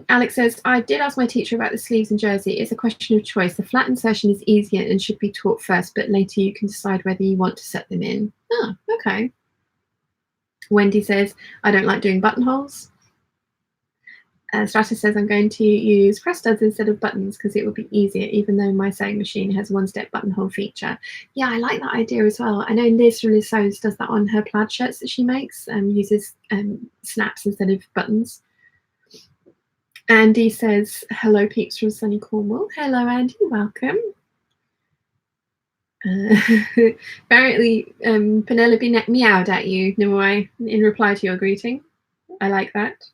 Alex says, I did ask my teacher about the sleeves and jersey. It's a question of choice. The flat insertion is easier and should be taught first, but later you can decide whether you want to set them in. Oh, okay. Wendy says, I don't like doing buttonholes. Strata says, I'm going to use press studs instead of buttons because it will be easier, even though my sewing machine has one-step buttonhole feature. Yeah, I like that idea as well. I know Liz from Liz Sews does that on her plaid shirts that she makes, uses snaps instead of buttons. Andy says, hello peeps from sunny Cornwall. Hello Andy, welcome. Apparently Penelope meowed at you, Nimoy, in reply to your greeting. I like that.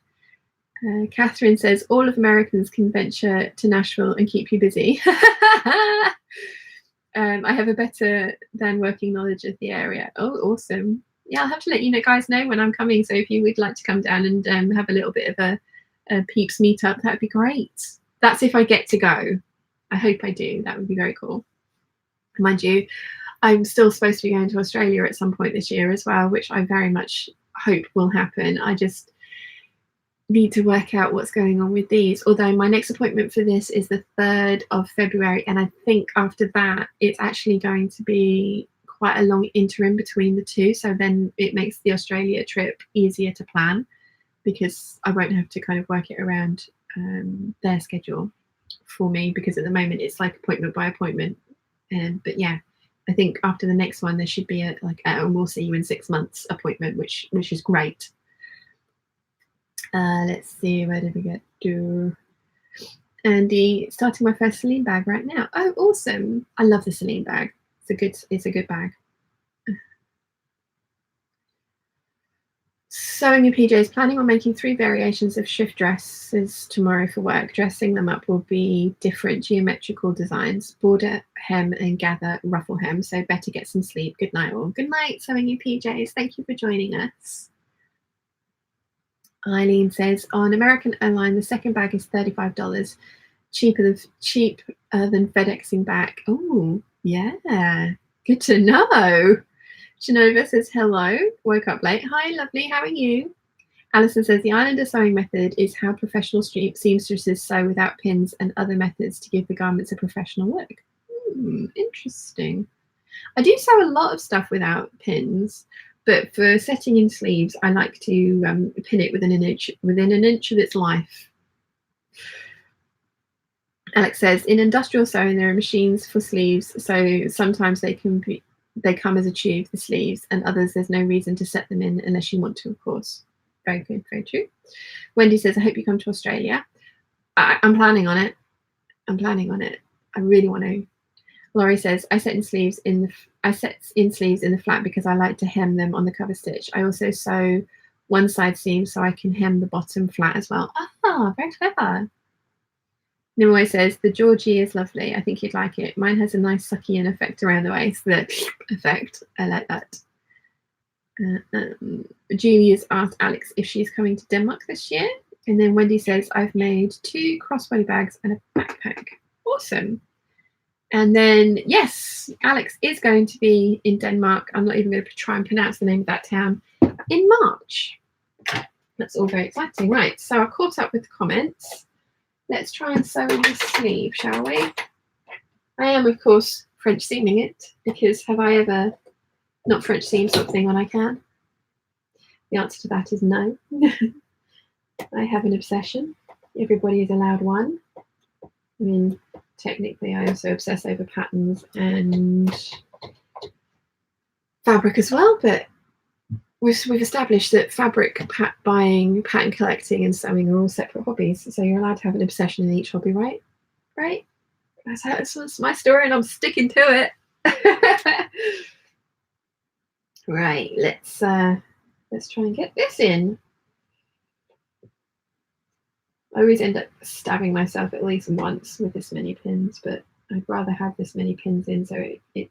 Catherine says, all of Americans can venture to Nashville and keep you busy. I have a better than working knowledge of the area. Oh, awesome. Yeah, I'll have to let you guys know when I'm coming. So if you would like to come down and have a little bit of a Peeps meetup, that would be great. That's if I get to go. I hope I do. That would be very cool. Mind you, I'm still supposed to be going to Australia at some point this year as well, which I very much hope will happen. I just need to work out what's going on with these, although my next appointment for this is the 3rd of February, and I think after that it's actually going to be quite a long interim between the two, so then it makes the Australia trip easier to plan because I won't have to kind of work it around their schedule for me, because at the moment it's like appointment by appointment. But yeah, I think after the next one there should be a we'll see you in 6 months appointment, which is great. Let's see, where did we get to? Andy, starting my first Celine bag right now. Oh, awesome! I love the Celine bag. It's a good bag. Sewing your PJs, planning on making 3 variations of shift dresses tomorrow for work. Dressing them up will be different geometrical designs, border hem and gather ruffle hem, so better get some sleep. Good night all. Good night, sewing your PJs. Thank you for joining us. Eileen says, on American Airline, the second bag is $35, cheaper than FedExing back. Oh, yeah, good to know. Genova says, hello, woke up late. Hi, lovely, how are you? Alison says, the Islander sewing method is how professional seamstresses sew without pins and other methods to give the garments a professional look. Interesting. I do sew a lot of stuff without pins, but for setting in sleeves, I like to pin it within an inch of its life. Alex says, in industrial sewing, there are machines for sleeves, so sometimes they come as a tube, the sleeves, and others there's no reason to set them in unless you want to, of course. Very good, very true. Wendy says, I hope you come to Australia. I'm planning on it. I really want to. Laurie says, I set in sleeves in the flat because I like to hem them on the cover stitch. I also sew one side seam so I can hem the bottom flat as well. Ah, very clever. Nimue says, the Georgie is lovely. I think you'd like it. Mine has a nice sucky in effect around the waist. The effect. I like that. Julie has asked Alex if she's coming to Denmark this year. And then Wendy says, I've made 2 crossbody bags and a backpack. Awesome. And then, yes, Alex is going to be in Denmark. I'm not even going to try and pronounce the name of that town in March. That's all very exciting. Right, so I caught up with the comments. Let's try and sew in this sleeve, shall we? I am, of course, French seaming it, because have I ever not French seam something when I can? The answer to that is no. I have an obsession. Everybody is allowed one. I mean, technically, I also obsess over patterns and fabric as well, but we've established that fabric buying, pattern collecting, and sewing are all separate hobbies. So you're allowed to have an obsession in each hobby, right? Right? That's my story, and I'm sticking to it. Right. Let's try and get this in. I always end up stabbing myself at least once with this many pins, but I'd rather have this many pins in so it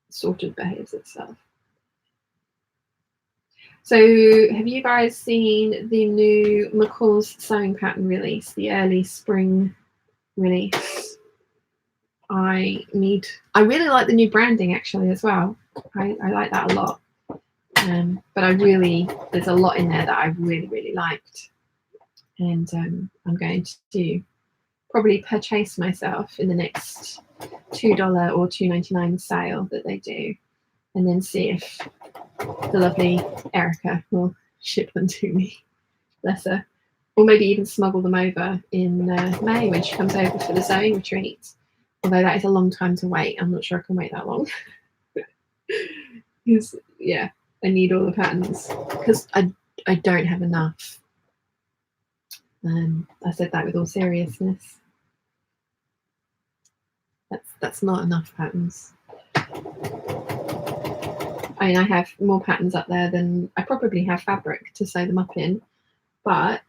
sort of behaves itself. So have you guys seen the new McCall's sewing pattern release, the early spring release? I really like the new branding actually as well. I like that a lot. But there's a lot in there that I really liked. And I'm going to probably purchase myself in the next $2 or $2.99 sale that they do, and then see if the lovely Erica will ship them to me. Bless her. Or maybe even smuggle them over in May when she comes over for the sewing retreat. Although that is a long time to wait. I'm not sure I can wait that long. Because, yeah, I need all the patterns. Because I don't have enough. I said that with all seriousness. That's not enough patterns. I mean, I have more patterns up there than I probably have fabric to sew them up in, but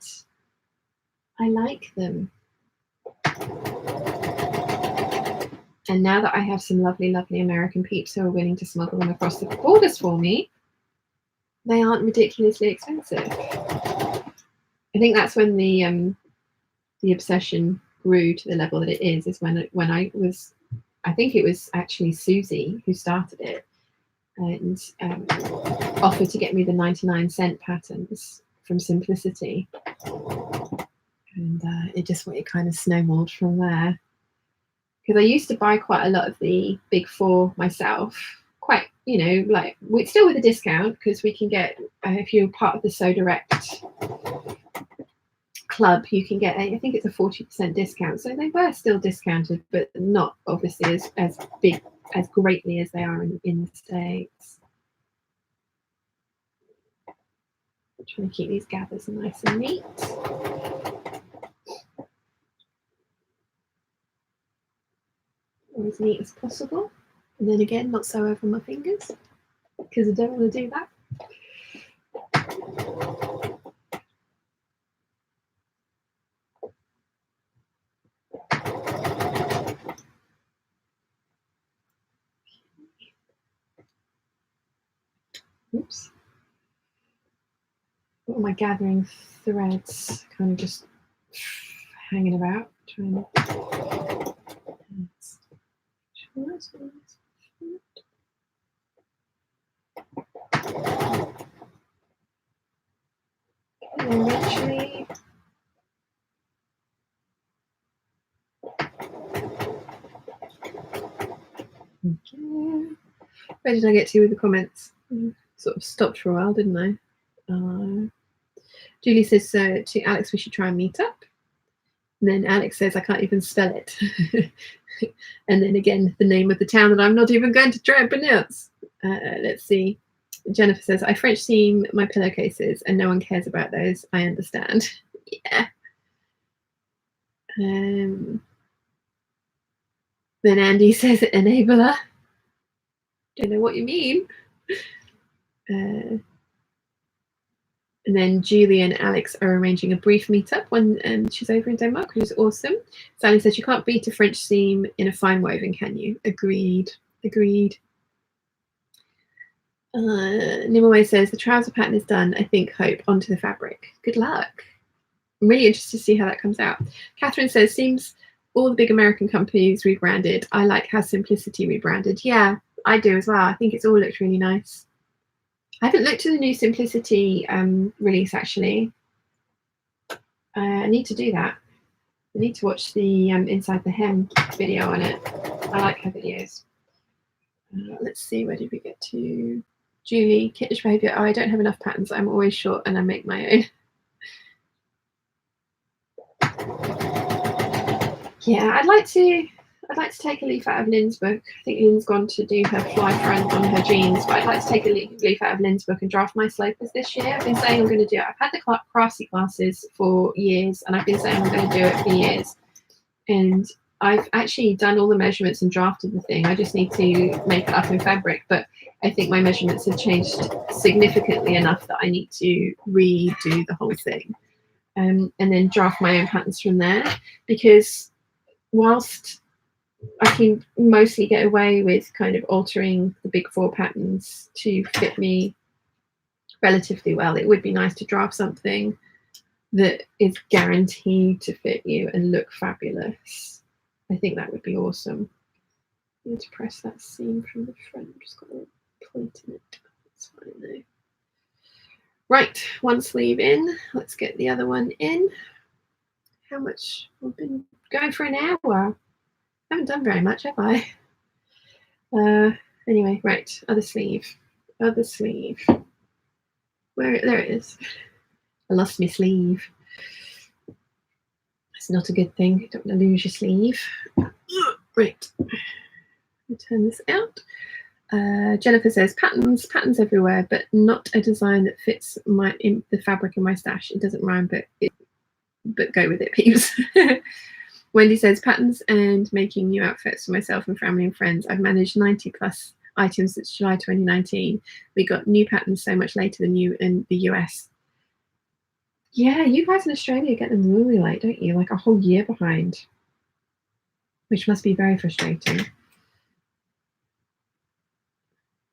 I like them. And now that I have some lovely American peeps who are willing to smuggle them across the borders for me, they aren't ridiculously expensive. I think that's when the obsession grew to the level that it is when I think it was actually Susie who started it and offered to get me the 99-cent patterns from Simplicity, and it kind of snowballed from there, because I used to buy quite a lot of the big four myself, quite, like still with a discount, because we can get, if you're part of the Sew Direct club, you can get I think it's a 40% discount, so they were still discounted, but not obviously as greatly as they are in the States. I'm trying to keep these gathers nice and neat. As neat as possible, and then again not sew over my fingers, because I don't want to do that. Oops. What am I gathering threads? Kind of just hanging about, trying to. Eventually. Okay. Where did I get to with the comments? Sort of stopped for a while, didn't I? Julie says, to Alex, we should try and meet up. And then Alex says, I can't even spell it. And then again, the name of the town that I'm not even going to try and pronounce. Let's see. Jennifer says, I French seam my pillowcases and no one cares about those. I understand. Yeah. Then Andy says, enabler. Don't know what you mean. And then Julie and Alex are arranging a brief meetup when she's over in Denmark, which is awesome. Sally says, you can't beat a French seam in a fine woven, can you? Agreed. Agreed. Nimaway says, the trouser pattern is done. I think, hope, onto the fabric. Good luck. I'm really interested to see how that comes out. Catherine says, seems all the big American companies rebranded. I like how Simplicity rebranded. Yeah, I do as well. I think it's all looked really nice. I haven't looked at the new Simplicity release, actually. I need to do that. I need to watch the Inside the Hem video on it. I like her videos. Let's see, where did we get to? Julie, Kittenish Behaviour. Oh, I don't have enough patterns. I'm always short and I make my own. Yeah, I'd like to take a leaf out of Lynn's book. I think Lynn's gone to do her fly front on her jeans, but I'd like to take a leaf out of Lynn's book and draft my slopers this year. I've been saying I'm going to do it. I've had the craftsy classes for years, and I've been saying I'm going to do it for years. And I've actually done all the measurements and drafted the thing. I just need to make it up in fabric, but I think my measurements have changed significantly enough that I need to redo the whole thing, and then draft my own patterns from there, because whilst I can mostly get away with kind of altering the big four patterns to fit me relatively well, it would be nice to draft something that is guaranteed to fit you and look fabulous. I think that would be awesome. I need to press that seam from the front. I've just got a point in it. That's fine though. Right, one sleeve in. Let's get the other one in. How much? We've been going for an hour. I haven't done very much, have I? Anyway, right, other sleeve. Other sleeve. Where? There it is. I lost my sleeve. It's not a good thing. You don't want to lose your sleeve. Right. Turn this out. Jennifer says, patterns everywhere, but not a design that fits the fabric in my stash. It doesn't rhyme, but go with it, peeps. Wendy says, patterns and making new outfits for myself and family and friends. I've managed 90 plus items since July 2019. We got new patterns so much later than you in the US. Yeah, you guys in Australia get them really late, don't you? Like a whole year behind, which must be very frustrating.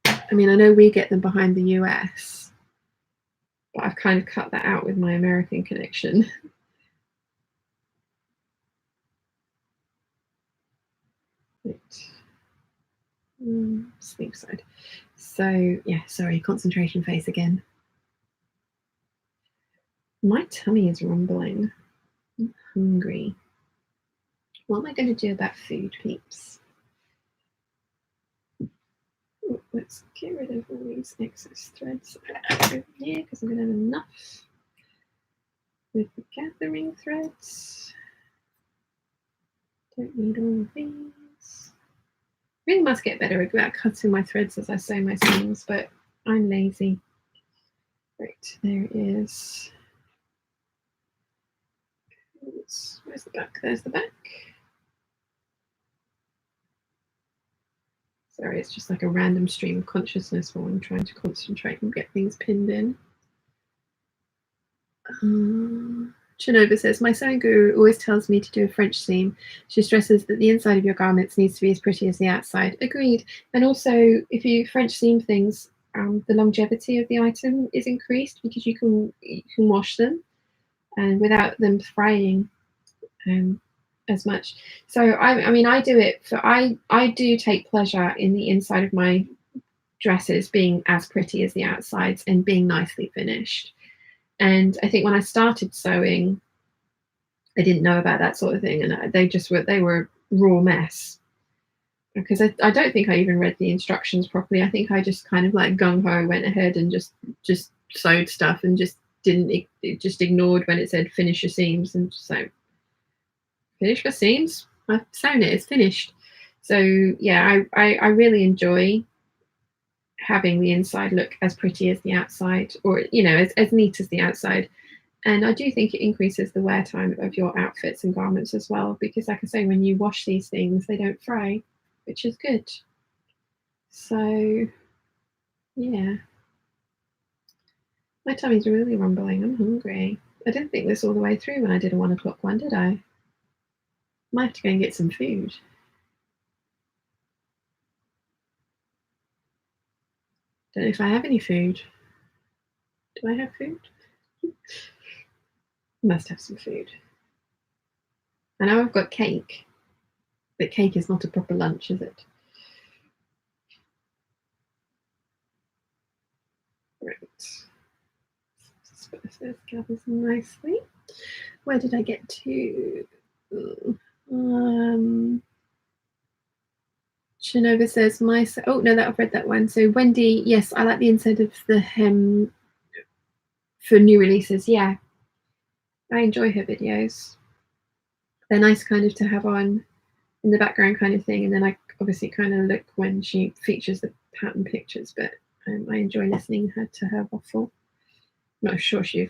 I mean, I know we get them behind the US, but I've kind of cut that out with my American connection. Sleep side. So yeah, sorry, concentration face again. My tummy is rumbling. I'm hungry. What am I going to do about food, peeps? Let's get rid of all these excess threads over here because I'm going to have enough with the gathering threads. Don't need all of these. Really must get better about cutting my threads as I sew my seams, but I'm lazy. Right, there it is. Where's the back? There's the back. Sorry, it's just like a random stream of consciousness while I'm trying to concentrate and get things pinned in. Chinova says, my sewing guru always tells me to do a French seam. She stresses that the inside of your garments needs to be as pretty as the outside. Agreed. And also, if you French seam things, the longevity of the item is increased because you can wash them and without them fraying as much. So I mean, I do it for I do take pleasure in the inside of my dresses being as pretty as the outsides and being nicely finished. And I think when I started sewing, I didn't know about that sort of thing, and they were a raw mess because I don't think I even read the instructions properly. I think I just kind of like gung ho went ahead and just sewed stuff and just just ignored when it said finish your seams, and so finish my seams. I've sewn it. It's finished. So yeah, I really enjoy having the inside look as pretty as the outside, or as neat as the outside. And I do think it increases the wear time of your outfits and garments as well, because like I say, when you wash these things, they don't fray, which is good. So yeah, my tummy's really rumbling. I'm hungry. I didn't think this all the way through when I did a 1 o'clock one, did I? Might have to go and get some food. Don't know if I have any food. Do I have food? Must have some food. I know I've got cake, but cake is not a proper lunch, is it? Right. This gathers nicely. Where did I get to? Shanova says, oh no, I've read that one. So Wendy, yes, I like the inside of the hem for new releases. Yeah, I enjoy her videos. They're nice kind of to have on in the background kind of thing, and then I obviously kind of look when she features the pattern pictures, but I enjoy listening to her waffle. I'm not sure she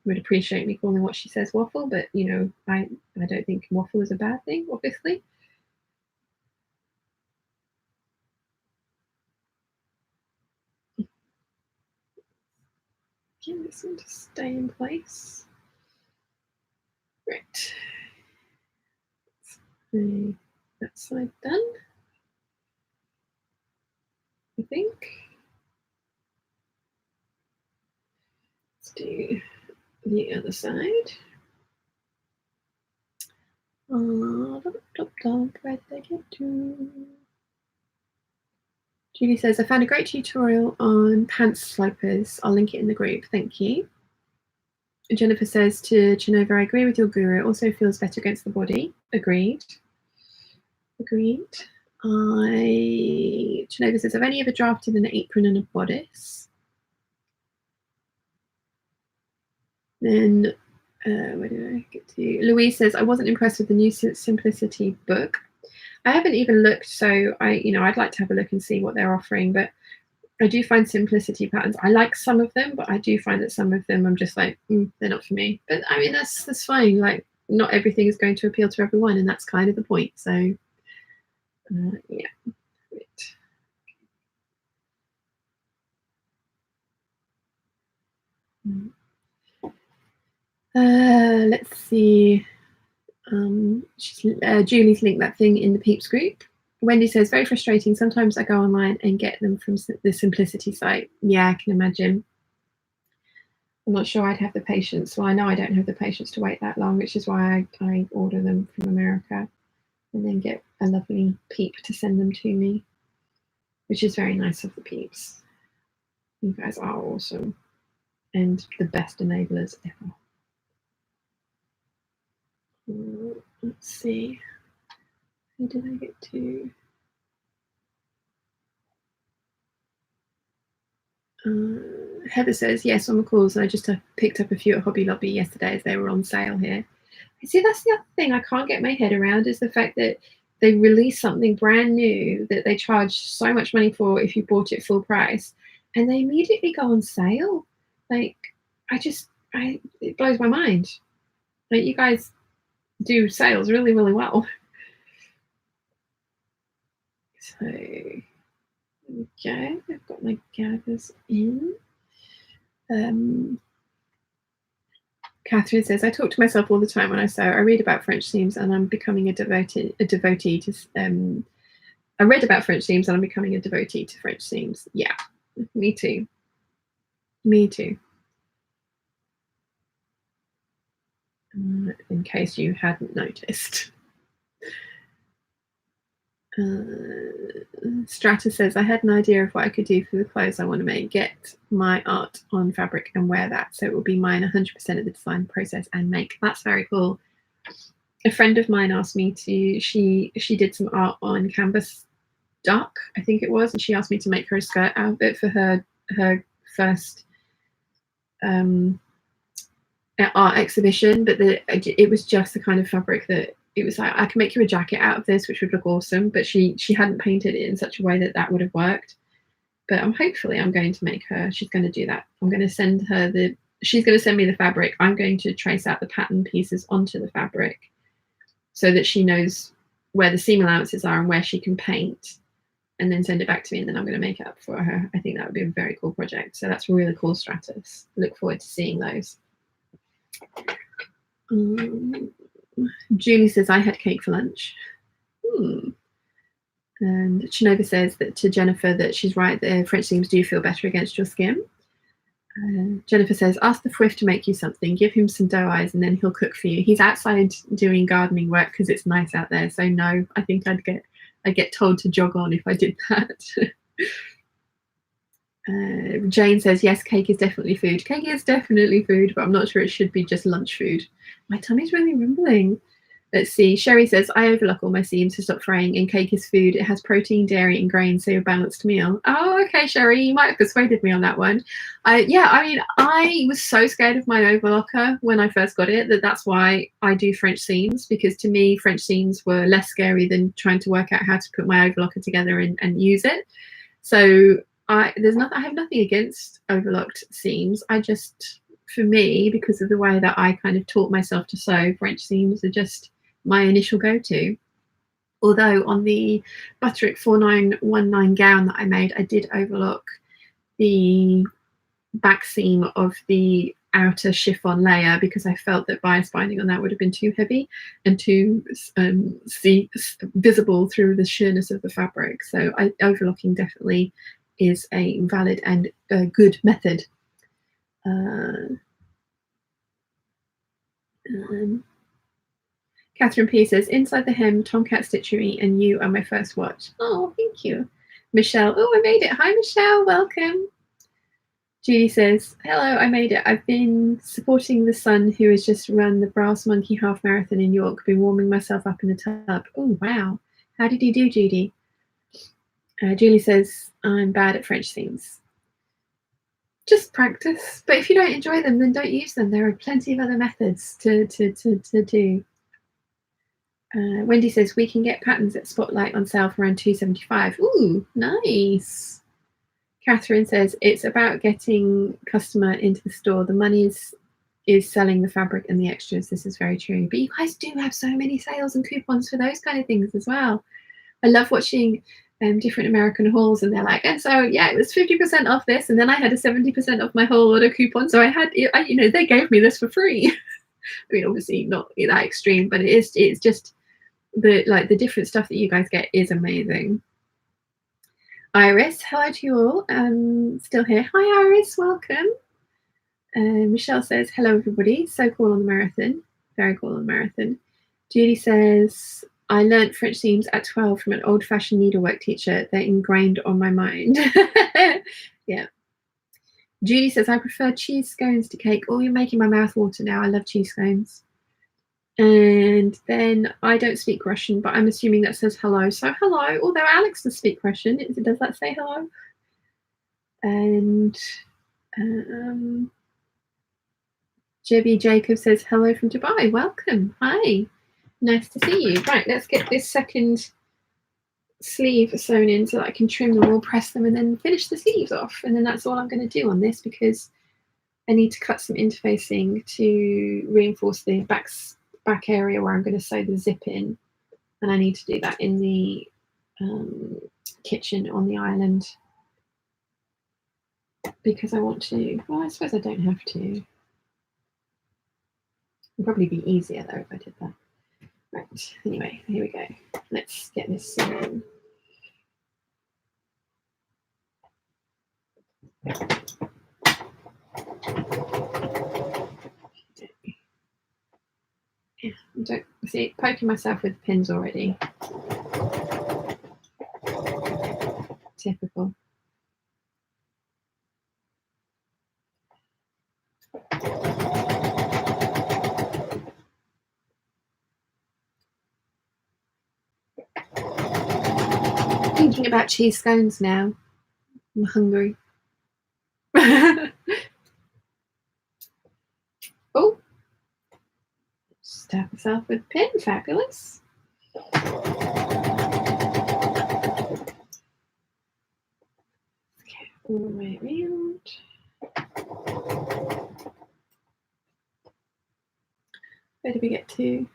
would appreciate me calling what she says waffle, but I don't think waffle is a bad thing, obviously. Get this one to stay in place. Right. That side done, I think. Let's do the other side. Where did I get to? Julie says, I found a great tutorial on pants slopers. I'll link it in the group. Thank you. Jennifer says to Chinova, I agree with your guru. It also feels better against the body. Agreed. Chinova says, I've only ever drafted an apron and a bodice. Then, where did I get to? Louise says, I wasn't impressed with the new Simplicity book. I haven't even looked, so I'd like to have a look and see what they're offering, but I do find Simplicity patterns. I like some of them, but I do find that some of them I'm just like, they're not for me. But I mean, that's fine. Like, not everything is going to appeal to everyone, and that's kind of the point. So, yeah. Right. Let's see. Julie's linked that thing in the Peeps group. Wendy says, very frustrating. Sometimes I go online and get them from the Simplicity site. Yeah, I can imagine. I'm not sure I'd have the patience. Well, I know I don't have the patience to wait that long, which is why I order them from America and then get a lovely Peep to send them to me, which is very nice of the Peeps. You guys are awesome and the best enablers ever. Let's see. Where did I get to? Heather says, yes, on the calls. I just picked up a few at Hobby Lobby yesterday as they were on sale here. See, that's the other thing I can't get my head around is the fact that they release something brand new that they charge so much money for if you bought it full price, and they immediately go on sale. Like, it blows my mind. Like, you guys do sales really, really well. So, there we go. I've got my gathers in. Catherine says, I talk to myself all the time when I sew. I read about French seams and I'm becoming a devotee to I read about French seams and I'm becoming a devotee to French seams. Yeah, Me too. Me too. In case you hadn't noticed. Strata says, I had an idea of what I could do for the clothes I want to make. Get my art on fabric and wear that. So it will be mine 100% of the design process and make. That's very cool. A friend of mine asked me to, she did some art on canvas duck, I think it was, and she asked me to make her a skirt outfit for her first art exhibition, but it was just the kind of fabric that it was like, I can make you a jacket out of this, which would look awesome, but she hadn't painted it in such a way that that would have worked. But hopefully I'm going to make her, she's going to do that. I'm going to send her she's going to send me the fabric. I'm going to trace out the pattern pieces onto the fabric so that she knows where the seam allowances are and where she can paint, and then send it back to me, and then I'm going to make it up for her. I think that would be a very cool project. So that's really cool, Stratus. Look forward to seeing those. Julie says, I had cake for lunch. And Chinova says that to Jennifer that she's right, the French seams do feel better against your skin. Jennifer says, ask the Fwiff to make you something, give him some dough eyes, and then he'll cook for you. He's outside doing gardening work because it's nice out there. So no, I think I'd get told to jog on if I did that. Jane says, yes, cake is definitely food. Cake is definitely food, but I'm not sure it should be just lunch food. My tummy's really rumbling. Let's see. Sherry says, I overlock all my seams to stop fraying, and cake is food. It has protein, dairy, and grains, so a balanced meal. Oh, okay, Sherry, you might have persuaded me on that one. Yeah, I mean, I was so scared of my overlocker when I first got it that's why I do French seams, because to me, French seams were less scary than trying to work out how to put my overlocker together and use it. So I have nothing against overlocked seams. I just, for me, because of the way that I kind of taught myself to sew, French seams are just my initial go-to. Although on the Butterick 4919 gown that I made, I did overlock the back seam of the outer chiffon layer because I felt that bias binding on that would have been too heavy and too visible through the sheerness of the fabric. So overlocking definitely is a valid and good method. Catherine P says, inside the hem, Tomcat Stitchery and you are my first watch. Oh, thank you. Michelle, oh, I made it. Hi, Michelle, welcome. Judy says, hello, I made it. I've been supporting the son who has just run the Brass Monkey Half Marathon in York, been warming myself up in the tub. Oh, wow. How did you do, Judy? Julie says, I'm bad at French seams. Just practice. But if you don't enjoy them, then don't use them. There are plenty of other methods to do. Wendy says, we can get patterns at Spotlight on sale for around $2.75. Ooh, nice. Catherine says, it's about getting customer into the store. The money is selling the fabric and the extras. This is very true. But you guys do have so many sales and coupons for those kind of things as well. I love watching different American hauls, and they're like, and so yeah, it was 50% off this, and then I had a 70% off my whole order coupon. So they gave me this for free. I mean, obviously not that extreme, but it's just the different stuff that you guys get is amazing. Iris, hello to you all. Still here. Hi, Iris, welcome. Michelle says, hello, everybody. So cool on the marathon. Very cool on the marathon. Judy says, I learnt French seams at 12 from an old-fashioned needlework teacher. They're ingrained on my mind. Yeah. Judy says, I prefer cheese scones to cake. Oh, you're making my mouth water now. I love cheese scones. And then I don't speak Russian, but I'm assuming that says hello. So hello, although Alex does speak Russian. Does that say hello? And Jebby Jacob says hello from Dubai. Welcome. Hi. Nice to see you. Right, let's get this second sleeve sewn in so that I can trim them all, press them, and then finish the sleeves off. And then that's all I'm going to do on this because I need to cut some interfacing to reinforce the back area where I'm going to sew the zip in, and I need to do that in the kitchen on the island because I want to. Well, I suppose I don't have to. It'd probably be easier though if I did that. Right, anyway, here we go. Let's get this sewn in. Yeah, don't see, poking myself with pins already. Typical. Thinking about cheese scones now. I'm hungry. Oh, stab myself with a pin. Fabulous. Okay, all the way around. Where did we get to?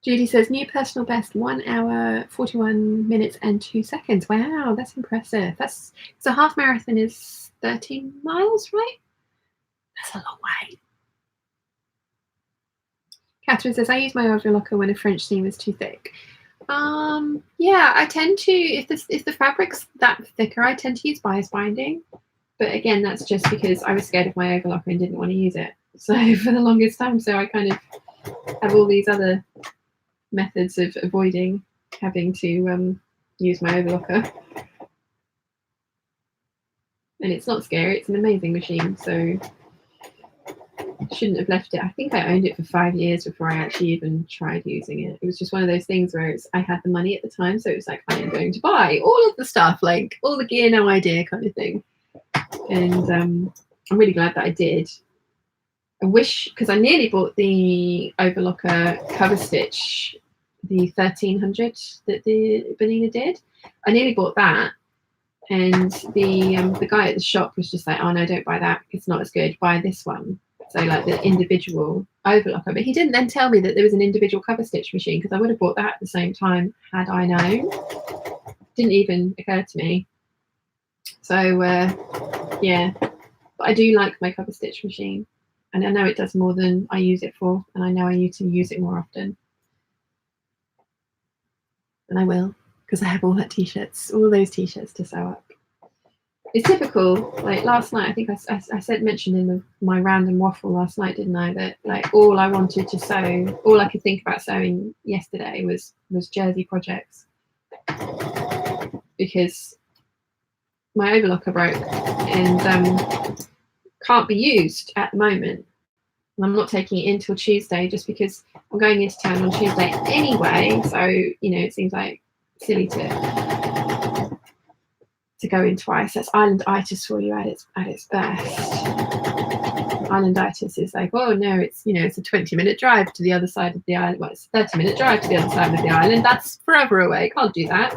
Judy says, new personal best, 1 hour, 41 minutes and 2 seconds. Wow, that's impressive. So half marathon is 13 miles, right? That's a long way. Catherine says, I use my overlocker when a French seam is too thick. Yeah, I tend to, if the fabric's that thicker, I tend to use bias binding. But again, that's just because I was scared of my overlocker and didn't want to use it. So for the longest time, so I kind of have all these other methods of avoiding having to use my overlocker. And it's not scary, it's an amazing machine, so shouldn't have left it. I think I owned it for 5 years before I actually even tried using it. It was just one of those things where I had the money at the time, so it was like, I am going to buy all of the stuff, like all the gear, no idea kind of thing. And I'm really glad that I did. I wish, because I nearly bought the overlocker cover stitch, the 1300 that the Benina did. I nearly bought that, and the guy at the shop was just like, oh no, don't buy that, it's not as good, buy this one. So like the individual overlocker, but he didn't then tell me that there was an individual cover stitch machine, because I would have bought that at the same time had I known. Didn't even occur to me. So yeah, but I do like my cover stitch machine, and I know it does more than I use it for, and I know I need to use it more often, and I will, because I have all that t-shirts, all those t-shirts to sew up. It's typical. Like last night, I think I said, mentioned in my random waffle last night, didn't I, that like all I wanted to sew, all I could think about sewing yesterday was jersey projects, because my overlocker broke and can't be used at the moment. And I'm not taking it in till Tuesday, just because I'm going into town on Tuesday anyway. So you know, it seems like silly to go in twice. That's islanditis for you at its best. Islanditis is like, oh no, it's, you know, it's a 20-minute drive to the other side of the island. Well, it's a 30-minute drive to the other side of the island. That's forever away. Can't do that.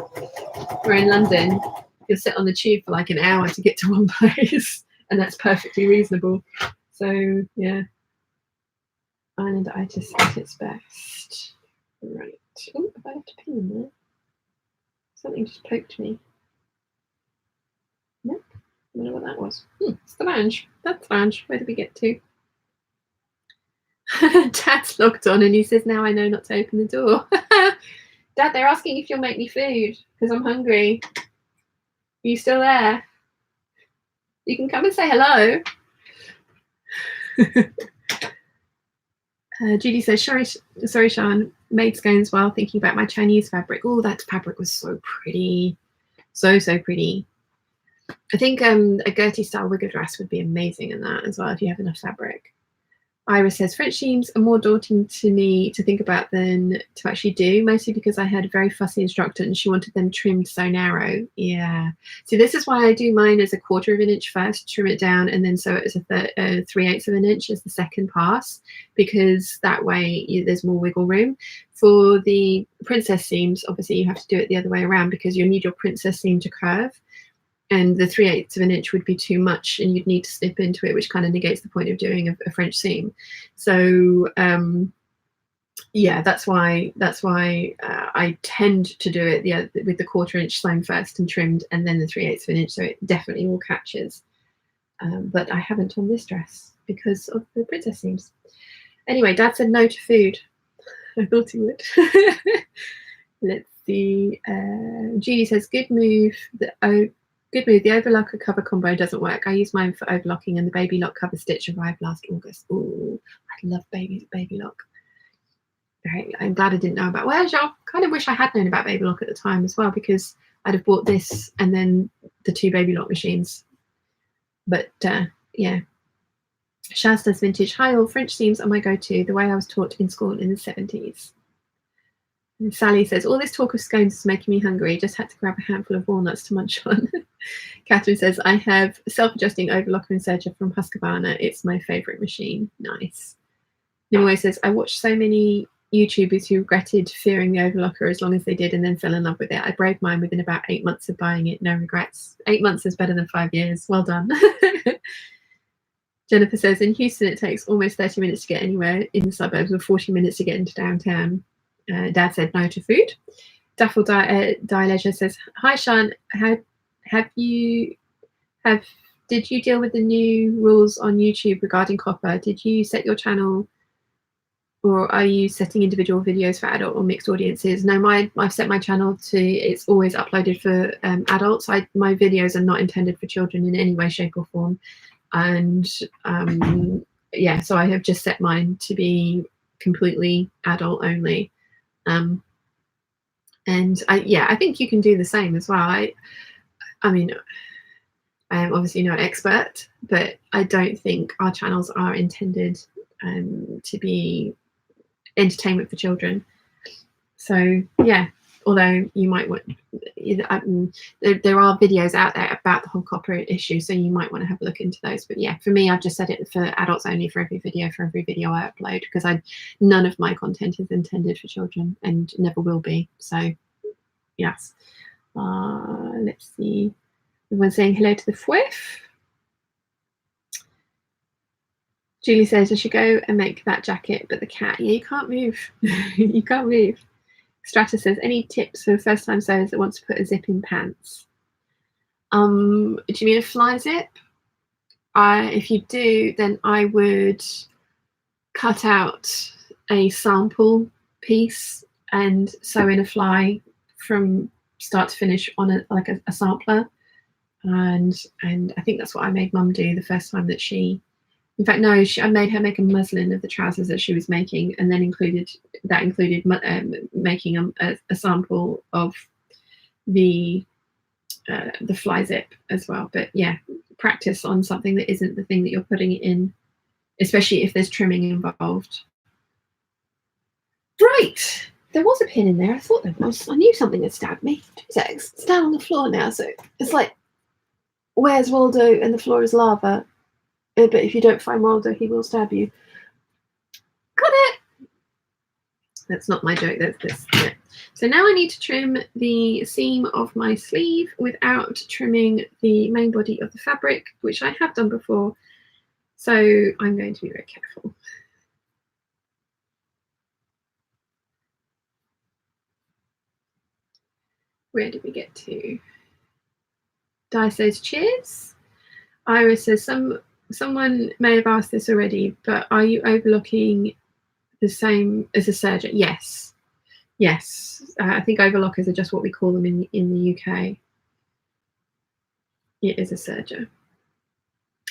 We're in London. You'll sit on the tube for like an hour to get to one place, and that's perfectly reasonable. So yeah, islanditis at its best. Right. Oh, have I left a pin in there? Something just poked me. No, I don't know what that was. It's the lounge. That's lounge. Where did we get to? Dad's logged on and he says, now I know not to open the door. Dad, they're asking if you'll make me food because I'm hungry. Are you still there? You can come and say hello. Judy says, sorry, Sean, made scones while thinking about my Chinese fabric. Oh, that fabric was so pretty. So pretty. I think a Gertie style wigger dress would be amazing in that as well if you have enough fabric. Iris says, French seams are more daunting to me to think about than to actually do, mostly because I had a very fussy instructor and she wanted them trimmed so narrow. Yeah. So this is why I do mine as a 1/4 of an inch first, trim it down, and then sew it as a 3/8 of an inch as the second pass, because that way there's more wiggle room. For the princess seams, obviously you have to do it the other way around, because you need your princess seam to curve. And the 3/8 of an inch would be too much, and you'd need to snip into it, which kind of negates the point of doing a French seam. So yeah, that's why I tend to do it with the 1/4 inch sewn first and trimmed, and then the 3/8 of an inch, so it definitely all catches. But I haven't on this dress because of the princess seams. Anyway, Dad said no to food. I thought he would. see. Julie says, good move. Good move. The overlocker cover combo doesn't work. I use mine for overlocking, and the baby lock cover stitch arrived last August. Oh, I love baby lock. Right, I'm glad I didn't know about. Well, I kind of wish I had known about baby lock at the time as well, because I'd have bought this and then the 2 baby lock machines. But yeah. Shaz does vintage. Hi all, French seams are my go-to, the way I was taught in school in the 70s. And Sally says, all this talk of scones is making me hungry. Just had to grab a handful of walnuts to munch on. Catherine says, I have self-adjusting overlocker inserter from Husqvarna. It's my favourite machine. Nice. Nimue says, I watched so many YouTubers who regretted fearing the overlocker as long as they did and then fell in love with it. I braved mine within about 8 months of buying it. No regrets. 8 months is better than 5 years. Well done. Jennifer says, in Houston, it takes almost 30 minutes to get anywhere in the suburbs and 40 minutes to get into downtown. Dad said no to food. Daffel Leisure says, hi, Sean. Did you deal with the new rules on YouTube regarding copper? Did you set your channel, or are you setting individual videos for adult or mixed audiences? No, I've set my channel to, it's always uploaded for adults. My videos are not intended for children in any way, shape or form. And yeah, so I have just set mine to be completely adult only. And I think you can do the same as well. I mean, I am obviously no expert, but I don't think our channels are intended to be entertainment for children. So yeah, although you might want, there are videos out there about the whole copper issue, so you might want to have a look into those. But yeah, for me, I've just set it for adults only for every video I upload, because none of my content is intended for children and never will be. So yes. Let's see. Everyone's saying hello to the FWIF. Julie says, I should go and make that jacket, but the cat, yeah, you can't move. You can't move. Strata says, any tips for first-time sewers that want to put a zip in pants? Do you mean a fly zip? If you do, then I would cut out a sample piece and sew in a fly from start to finish on a sampler. And I think that's what I made Mum do the first time that she, in fact, no, I made her make a muslin of the trousers that she was making, and then included making a sample of the fly zip as well. But yeah, practice on something that isn't the thing that you're putting it in, especially if there's trimming involved. Right, there was a pin in there. I thought there was. I knew something had stabbed me. 2 seconds. It's down on the floor now, so it's like, where's Waldo and the floor is lava. But if you don't find Waldo, he will stab you. Got it! That's not my joke, that's this. Yeah. So now I need to trim the seam of my sleeve without trimming the main body of the fabric, which I have done before. So I'm going to be very careful. Where did we get to? Di says, cheers. Iris says, someone may have asked this already, but are you overlocking the same as a serger? Yes. I think overlockers are just what we call them in the UK. It is a serger.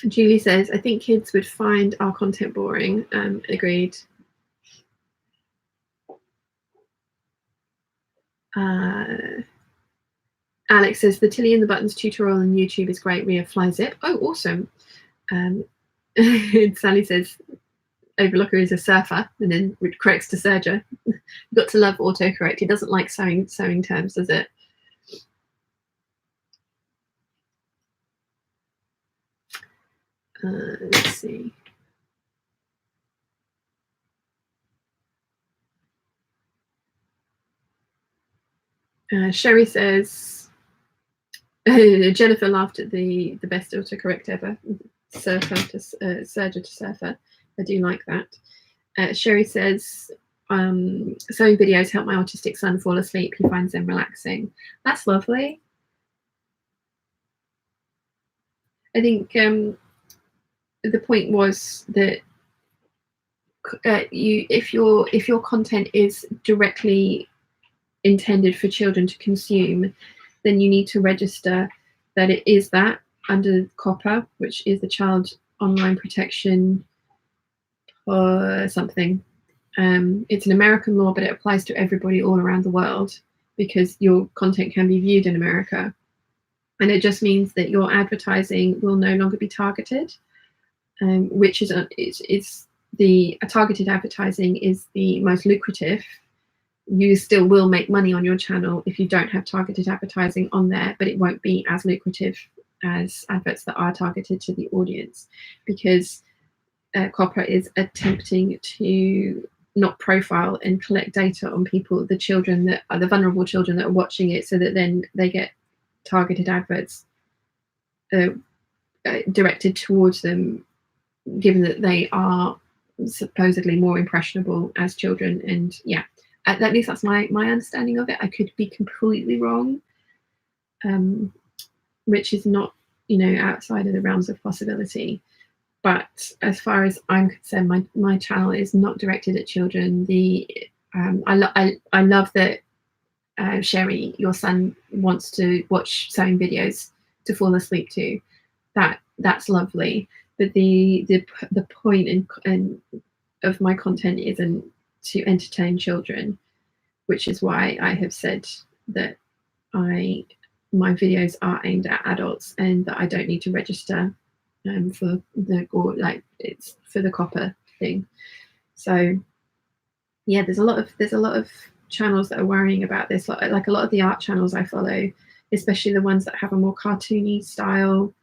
Julie says, I think kids would find our content boring. Agreed. Alex says, the Tilly and the Buttons tutorial on YouTube is great. We have fly zip. Oh, awesome. Sally says, overlocker is a surfer, and then corrects to serger. You've got to love autocorrect. He doesn't like sewing terms, does it? Let's see. Sherry says, Jennifer laughed at the best autocorrect ever. Serger to surfer. I do like that. Sherry says, sewing videos help my autistic son fall asleep. He finds them relaxing. That's lovely. I think the point was that if your content is directly intended for children to consume, then you need to register that it is that under COPPA, which is the Child Online Protection or something. It's an American law, but it applies to everybody all around the world because your content can be viewed in America. And it just means that your advertising will no longer be targeted, which is the targeted advertising is the most lucrative. You still will make money on your channel if you don't have targeted advertising on there, but it won't be as lucrative as adverts that are targeted to the audience, because COPPA is attempting to not profile and collect data on people, the children that are the vulnerable children that are watching it, so that then they get targeted adverts directed towards them, given that they are supposedly more impressionable as children. And yeah, at least that's my understanding of it. I could be completely wrong, which is not, outside of the realms of possibility. But as far as I'm concerned, my channel is not directed at children. I love that Sherry, your son, wants to watch sewing videos to fall asleep to. That's lovely. But the point of my content isn't to entertain children, which is why I have said that my videos are aimed at adults and that I don't need to register for it's for the COPPA thing. So yeah, there's a lot of channels that are worrying about this, like a lot of the art channels I follow, especially the ones that have a more cartoony style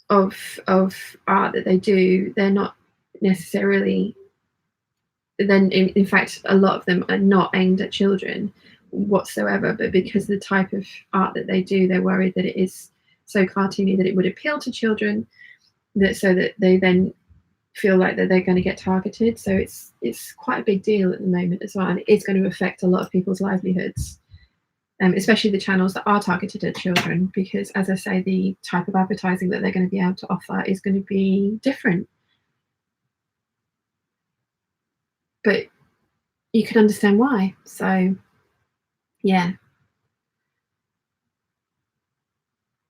of art that they do. They're not necessarily, then in fact a lot of them are not aimed at children whatsoever, but because the type of art that they do, they're worried that it is so cartoony that it would appeal to children, so that they then feel like that they're going to get targeted. So it's quite a big deal at the moment as well, and it is going to affect a lot of people's livelihoods, especially the channels that are targeted at children, because as I say, the type of advertising that they're going to be able to offer is going to be different. But you can understand why. So yeah.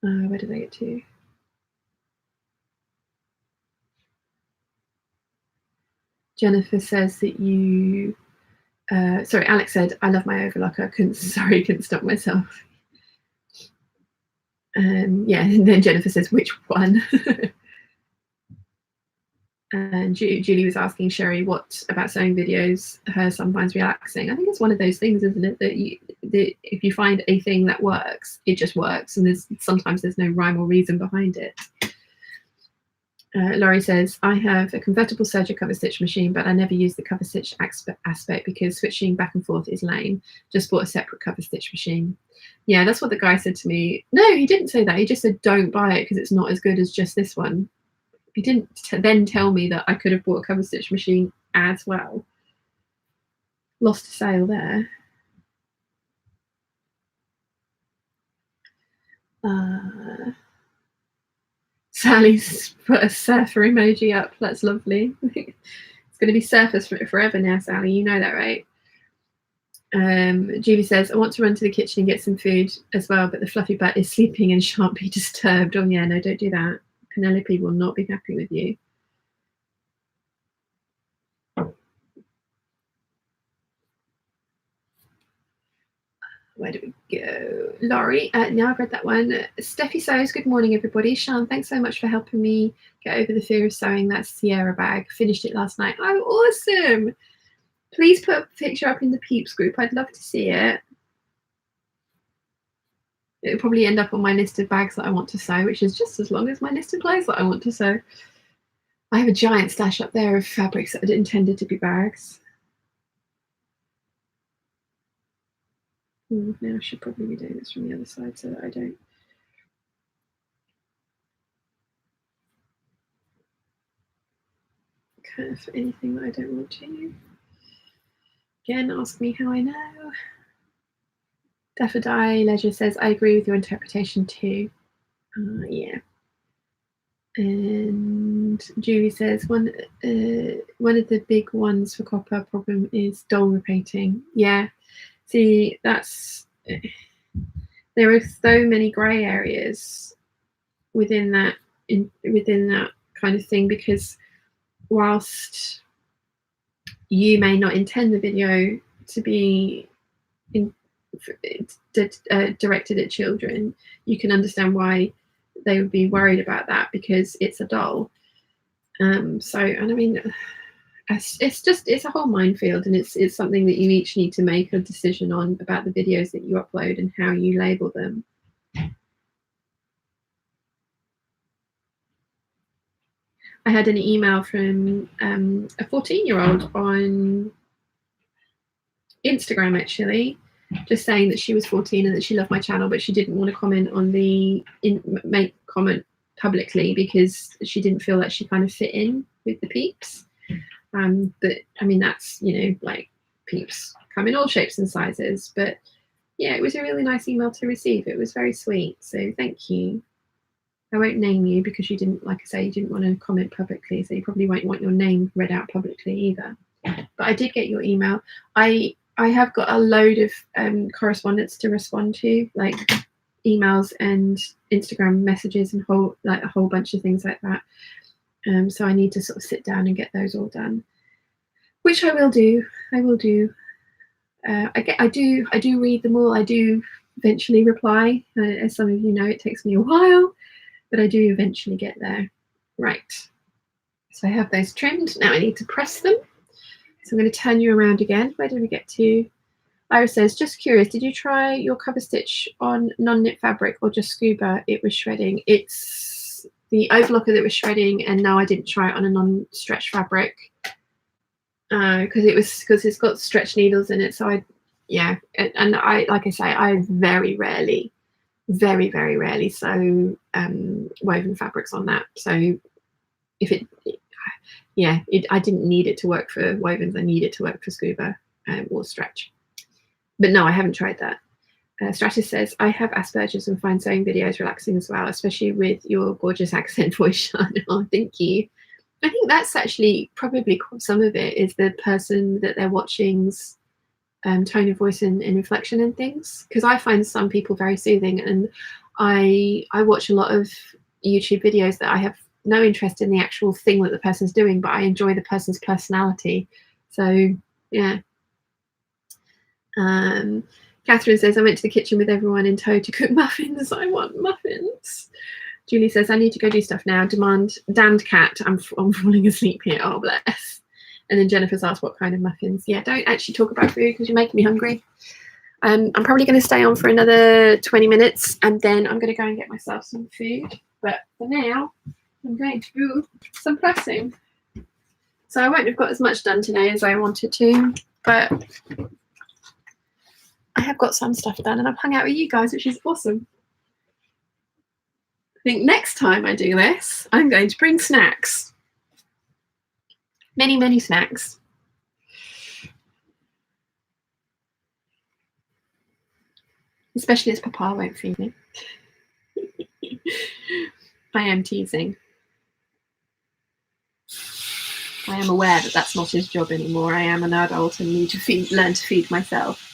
Where did I get to? Jennifer says that you sorry, Alex said, I love my overlocker. Couldn't stop myself. Yeah, and then Jennifer says, which one? And Julie was asking Sherry what about sewing videos her son finds relaxing. I think it's one of those things, isn't it, that if you find a thing that works, it just works, and sometimes there's no rhyme or reason behind it. Laurie says, I have a convertible serger cover stitch machine, but I never use the cover stitch aspect because switching back and forth is lame. Just bought a separate cover stitch machine. Yeah, that's what the guy said to me. No, he didn't say that. He just said, don't buy it because it's not as good as just this one. He didn't then tell me that I could have bought a cover stitch machine as well. Lost a sale there. Sally's put a surfer emoji up. That's lovely. It's going to be surfers forever now, Sally. You know that, right? Julie says, I want to run to the kitchen and get some food as well, but the fluffy butt is sleeping and shan't be disturbed. Oh, yeah, no, don't do that. Penelope will not be happy with you. Where do we go? Laurie, now I've read that one. Steffi Sews, good morning, everybody. Sean, thanks so much for helping me get over the fear of sewing that Sierra bag. Finished it last night. Oh, awesome. Please put a picture up in the Peeps group. I'd love to see it. It'll probably end up on my list of bags that I want to sew, which is just as long as my list of clothes that I want to sew. I have a giant stash up there of fabrics that are intended to be bags. Now I should probably be doing this from the other side so that I don't curve anything that I don't want to. Again, ask me how I know. Daffodil Leisure says, I agree with your interpretation too. Yeah. And And Julie says one of the big ones for copper problem is doll repainting. Yeah, see, that's there are so many grey areas within that kind of thing, because whilst you may not intend the video to be directed at children, you can understand why they would be worried about that, because it's a doll. So, and I mean, it's a whole minefield, and it's something that you each need to make a decision on about the videos that you upload and how you label them. I had an email from a 14-year-old on Instagram, actually, just saying that she was 14 and that she loved my channel, but she didn't want to comment on make comment publicly because she didn't feel like she kind of fit in with the Peeps. But I mean, that's, you know, like, Peeps come in all shapes and sizes. But yeah, it was a really nice email to receive. It was very sweet. So thank you. I won't name you because you didn't, like I say, you didn't want to comment publicly. So you probably won't want your name read out publicly either. But I did get your email. I have got a load of correspondence to respond to, like emails and Instagram messages and a whole bunch of things like that. So I need to sort of sit down and get those all done, which I will do. I will do. I do read them all. I do eventually reply. As some of you know, it takes me a while, but I do eventually get there. Right. So I have those trimmed. Now I need to press them. So I'm going to turn you around again. Where did we get to? Iris says, just curious, did you try your cover stitch on non-knit fabric or just scuba? It was shredding. It's the overlocker that was shredding, and no, I didn't try it on a non-stretch fabric because it's got stretch needles in it. So and I, like I say, I very rarely sew woven fabrics on that. So if I didn't need it to work for wovens. I need it to work for scuba or stretch. But no, I haven't tried that. Stratus says, I have Asperger's and find sewing videos relaxing as well, especially with your gorgeous accent voice, Sean. Oh, thank you. I think that's actually probably some of it is the person that they're watching's tone of voice and inflection and things. Because I find some people very soothing, and I watch a lot of YouTube videos that I have no interest in the actual thing that the person's doing, but I enjoy the person's personality. So yeah. Catherine says, I went to the kitchen with everyone in tow to cook muffins. I want muffins. Julie says, I need to go do stuff now. Damned cat, I'm falling asleep here. Oh, bless. And then Jennifer's asked what kind of muffins. Yeah, don't actually talk about food because you're making me hungry. I'm probably going to stay on for another 20 minutes and then I'm going to go and get myself some food. But for now, I'm going to do some pressing. So I won't have got as much done today as I wanted to, but I have got some stuff done and I've hung out with you guys, which is awesome. I think next time I do this, I'm going to bring snacks. Many, many snacks. Especially as Papa won't feed me. I am teasing. I am aware that that's not his job anymore. I am an adult and need to learn to feed myself.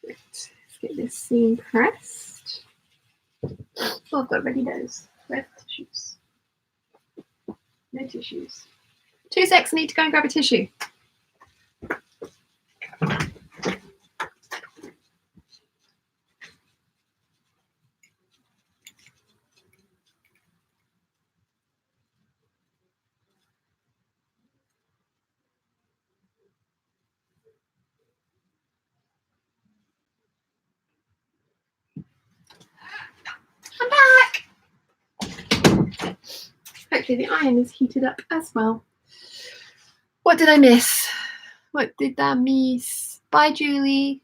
Let's get this seam pressed. Oh, I've got ready nose. Where's the tissues? No tissues. 2 secs, I need to go and grab a tissue. I'm back! Hopefully the iron is heated up as well. What did I miss? What did I miss? Bye, Julie.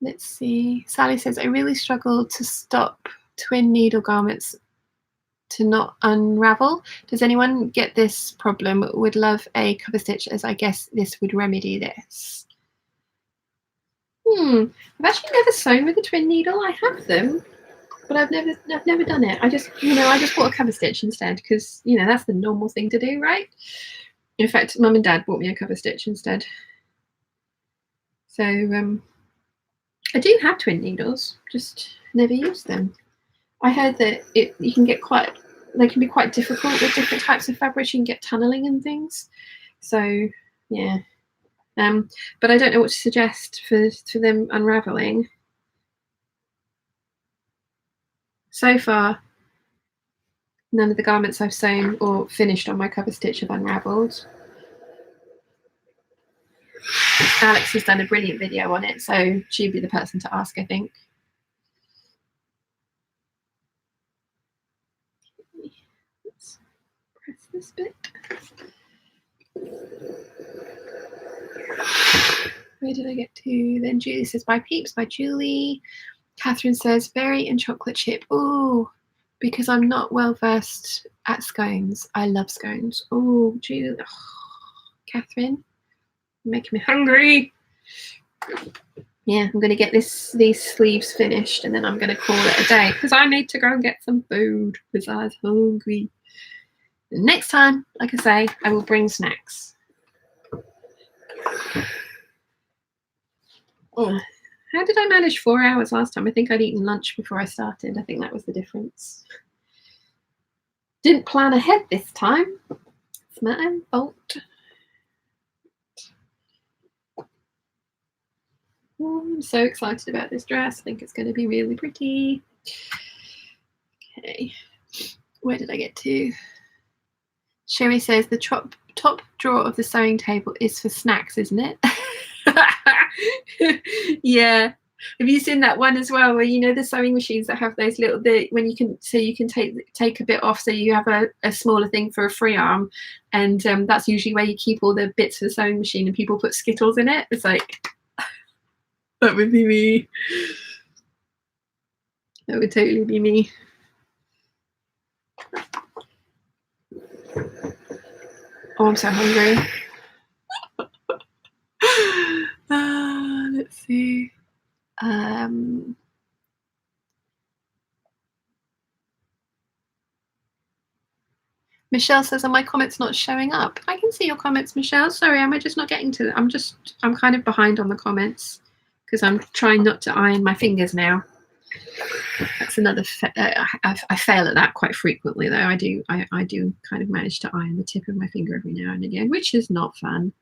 Let's see. Sally says, I really struggle to stop twin needle garments to not unravel. Does anyone get this problem? Would love a cover stitch, as I guess this would remedy this. I've actually never sewn with a twin needle. I have them, but I've never done it. I just bought a cover stitch instead because that's the normal thing to do, right? In fact, Mum and Dad bought me a cover stitch instead. So I do have twin needles, just never used them. I heard that they can be quite difficult with different types of fabrics. You can get tunneling and things. So yeah. But I don't know what to suggest for them unraveling. So far, none of the garments I've sewn or finished on my cover stitch have unravelled. Alex has done a brilliant video on it, so she'd be the person to ask, I think. Let's press this bit. Where did I get to? Then Julie says, by Peeps, by Julie. Catherine says, berry and chocolate chip. Oh, because I'm not well versed at scones. I love scones. Oh, Julie. Oh, Catherine, you're making me hungry. Yeah, I'm going to get these sleeves finished and then I'm going to call it a day because I need to go and get some food because I was hungry. And next time, like I say, I will bring snacks. Oh, how did I manage 4 hours last time? I think I'd eaten lunch before I started. I think that was the difference. Didn't plan ahead this time. It's my own fault. Oh, I'm so excited about this dress. I think it's going to be really pretty. Okay, where did I get to? Sherry says the top drawer of the sewing table is for snacks, isn't it? Yeah. Have you seen that one as well, where the sewing machines that have those little when you can take a bit off, so you have a smaller thing for a free arm, and that's usually where you keep all the bits for the sewing machine, and people put Skittles in it. It's like that would be me. That would totally be me. Oh, I'm so hungry. Let's see. Michelle says, are my comments not showing up? I can see your comments, Michelle. Sorry, am I just not getting to them? I'm kind of behind on the comments because I'm trying not to iron my fingers now. That's another. I fail at that quite frequently, though. I do kind of manage to iron the tip of my finger every now and again, which is not fun.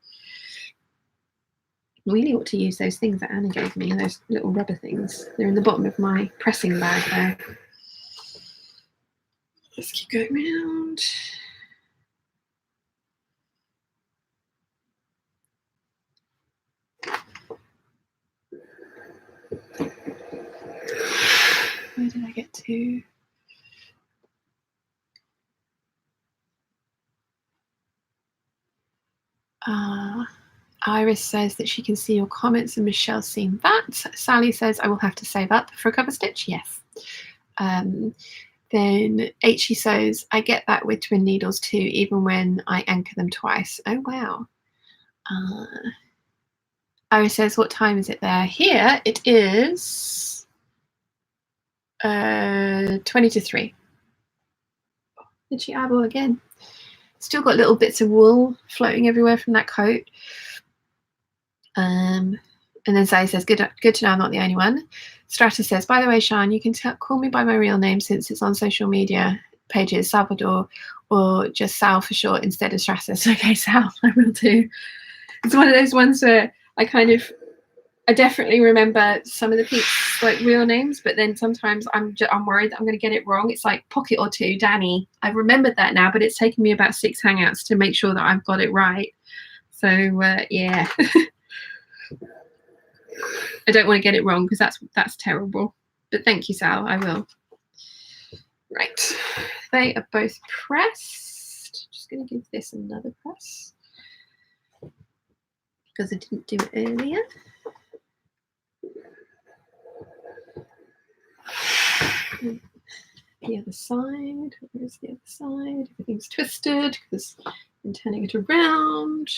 I really ought to use those things that Anna gave me, those little rubber things. They're in the bottom of my pressing bag there. Let's keep going around. Where did I get to? Iris says that she can see your comments and Michelle's seen that. Sally says, I will have to save up for a cover stitch. Yes. Then H says, I get that with twin needles too, even when I anchor them twice. Oh, wow. Iris says, what time is it there? Here it is 20 to 3. Did she eyeball again? Still got little bits of wool floating everywhere from that coat. And then Sally says, good to know I'm not the only one. Strata says, by the way, Sian, you can call me by my real name since it's on social media pages, Salvador, or just Sal for short instead of Stratus. Okay, Sal, I will do. It's one of those ones where I definitely remember some of the Peeps like real names, but then sometimes I'm worried that I'm going to get it wrong. It's like Pocket or Two, Danny. I've remembered that now, but it's taken me about 6 hangouts to make sure that I've got it right. So yeah. I don't want to get it wrong because that's terrible. But thank you, Sal. I will. Right. They are both pressed. Just going to give this another press because I didn't do it earlier. The other side. Where's the other side? Everything's twisted because I'm turning it around.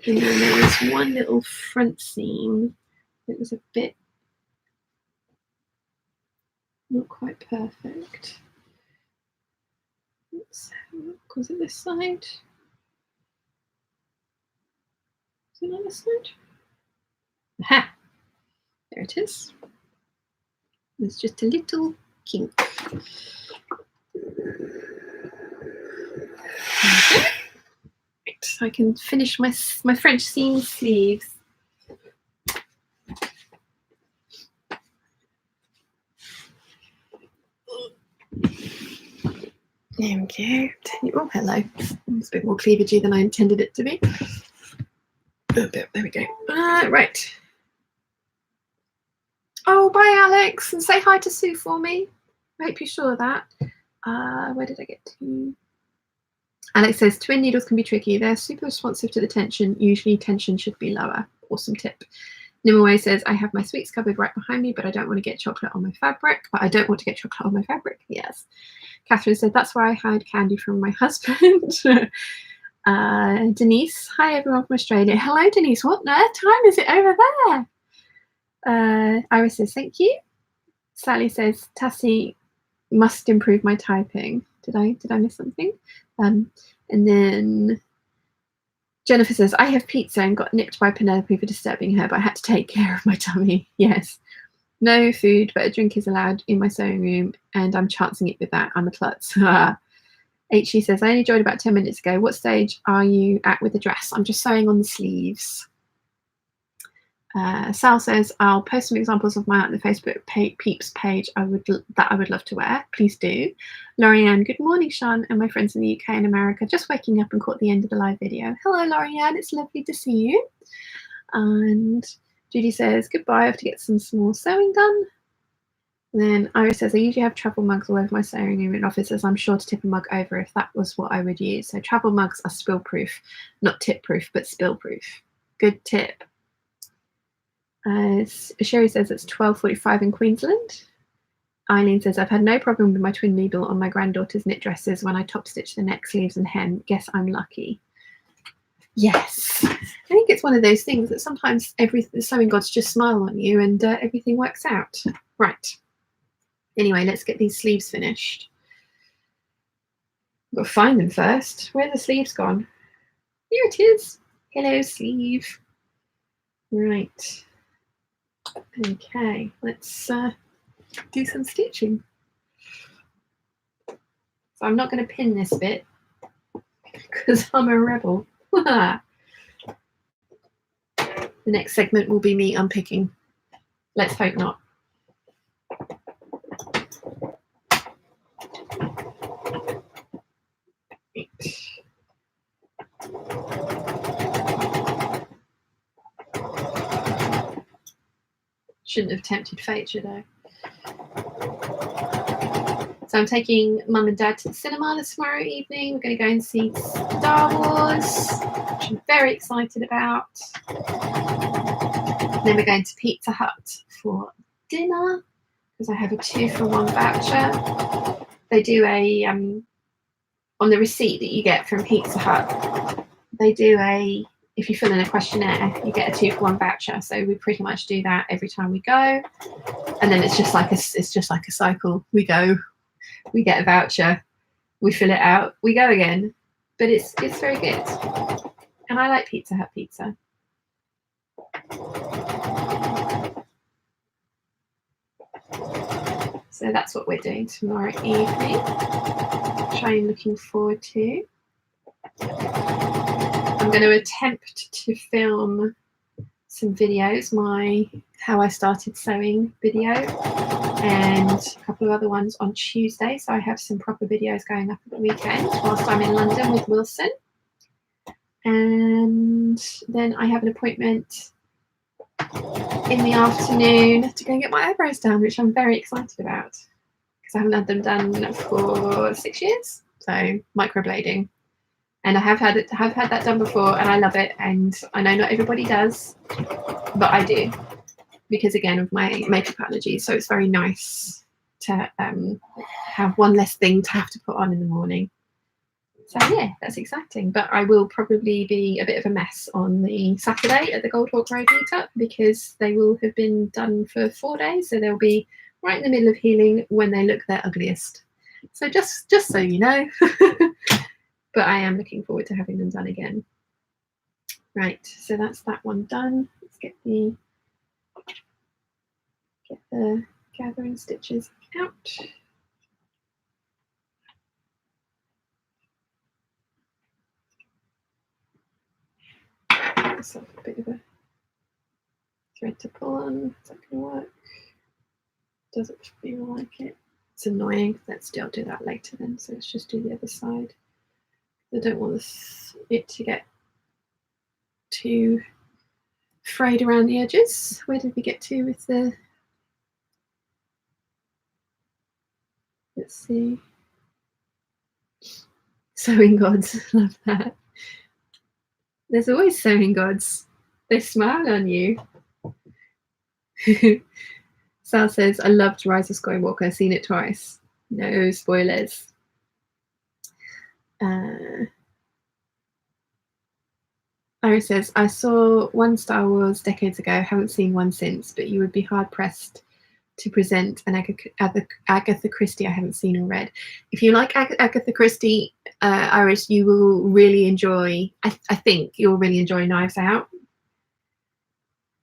And then there was one little front seam that was a bit not quite perfect. Let's have a look. Was it this side? Is it on this side? Aha! There it is. There's just a little kink. Okay. Right, so I can finish my French seam sleeves. There we go. Oh, hello. It's a bit more cleavagey than I intended it to be. There we go. Right. Oh, bye, Alex. And say hi to Sue for me. I hope you saw that. Where did I get to? Alex says, twin needles can be tricky. They're super responsive to the tension. Usually tension should be lower. Awesome tip. Nimaway says, I have my sweets cupboard right behind me, but I don't want to get chocolate on my fabric. But I don't want to get chocolate on my fabric. Yes. Catherine said, that's where I hide candy from my husband. Denise, hi everyone from Australia. Hello, Denise. What on earth time is it over there? Iris says, thank you. Sally says, Tassie must improve my typing. Did I miss something? And then Jennifer says, I have pizza and got nipped by Penelope for disturbing her, but I had to take care of my tummy. Yes. No food, but a drink is allowed in my sewing room, and I'm chancing it with that. I'm a klutz. HE says, I only joined about 10 minutes ago. What stage are you at with the dress? I'm just sewing on the sleeves. Sal says, I'll post some examples of my on the Facebook Peeps page I would love to wear. Please do. Lorianne, good morning, Sean, and my friends in the UK and America. Just waking up and caught the end of the live video. Hello, Lorianne. It's lovely to see you. And Judy says, goodbye. I have to get some small sewing done. And then Iris says, I usually have travel mugs all over my sewing room in offices. I'm sure to tip a mug over if that was what I would use. So travel mugs are spill proof, not tip proof, but spill proof. Good tip. Sherry says it's 12:45 in Queensland. Eileen says, I've had no problem with my twin needle on my granddaughter's knit dresses when I top stitch the neck, sleeves and hem. Guess I'm lucky. Yes. I think it's one of those things that sometimes the sewing gods just smile on you and everything works out. Right. Anyway, let's get these sleeves finished. I've got to find them first. Where are the sleeves gone? Here it is. Hello, sleeve. Right. Okay, let's do some stitching. So I'm not going to pin this bit because I'm a rebel. The next segment will be me unpicking. Let's hope not. Shouldn't have tempted fate, should I? So I'm taking Mum and Dad to the cinema tomorrow evening. We're going to go and see Star Wars, which I'm very excited about. Then we're going to Pizza Hut for dinner because I have a 2-for-1 voucher. They do a on the receipt that you get from Pizza Hut. They do if you fill in a questionnaire, you get a 2-for-1 voucher. So we pretty much do that every time we go, and then it's just like a cycle. We go, we get a voucher, we fill it out, we go again. But it's very good, and I like Pizza Hut pizza. So that's what we're doing tomorrow evening. Which I'm looking forward to. I'm going to attempt to film some videos, my how I started sewing video, and a couple of other ones on Tuesday. So I have some proper videos going up at the weekend whilst I'm in London with Wilson. And then I have an appointment in the afternoon to go and get my eyebrows done, which I'm very excited about because I haven't had them done for 6 years. So microblading. And I have had that done before, and I love it. And I know not everybody does, but I do, because again of my makeup allergies. So it's very nice to have one less thing to have to put on in the morning. So yeah, that's exciting. But I will probably be a bit of a mess on the Saturday at the Gold Hawk Road meetup, because they will have been done for 4 days, so they'll be right in the middle of healing when they look their ugliest. So just so you know. But I am looking forward to having them done again. Right, so that's that one done. Let's get the gathering stitches out. Myself a bit of a thread to pull on. Is that going to work? Doesn't feel like it. It's annoying. Let's still do that later then. So let's just do the other side. I don't want it to get too frayed around the edges. Where did we get to with the... Let's see. Sewing gods. Love that. There's always sewing gods. They smile on you. Sal says, I loved Rise of Skywalker. Seen it twice. No spoilers. Iris says, I saw one Star Wars decades ago, haven't seen one since, but you would be hard-pressed to present an Agatha Christie I haven't seen or read. If you like Agatha Christie, Iris, you will really enjoy, I think you'll really enjoy Knives Out.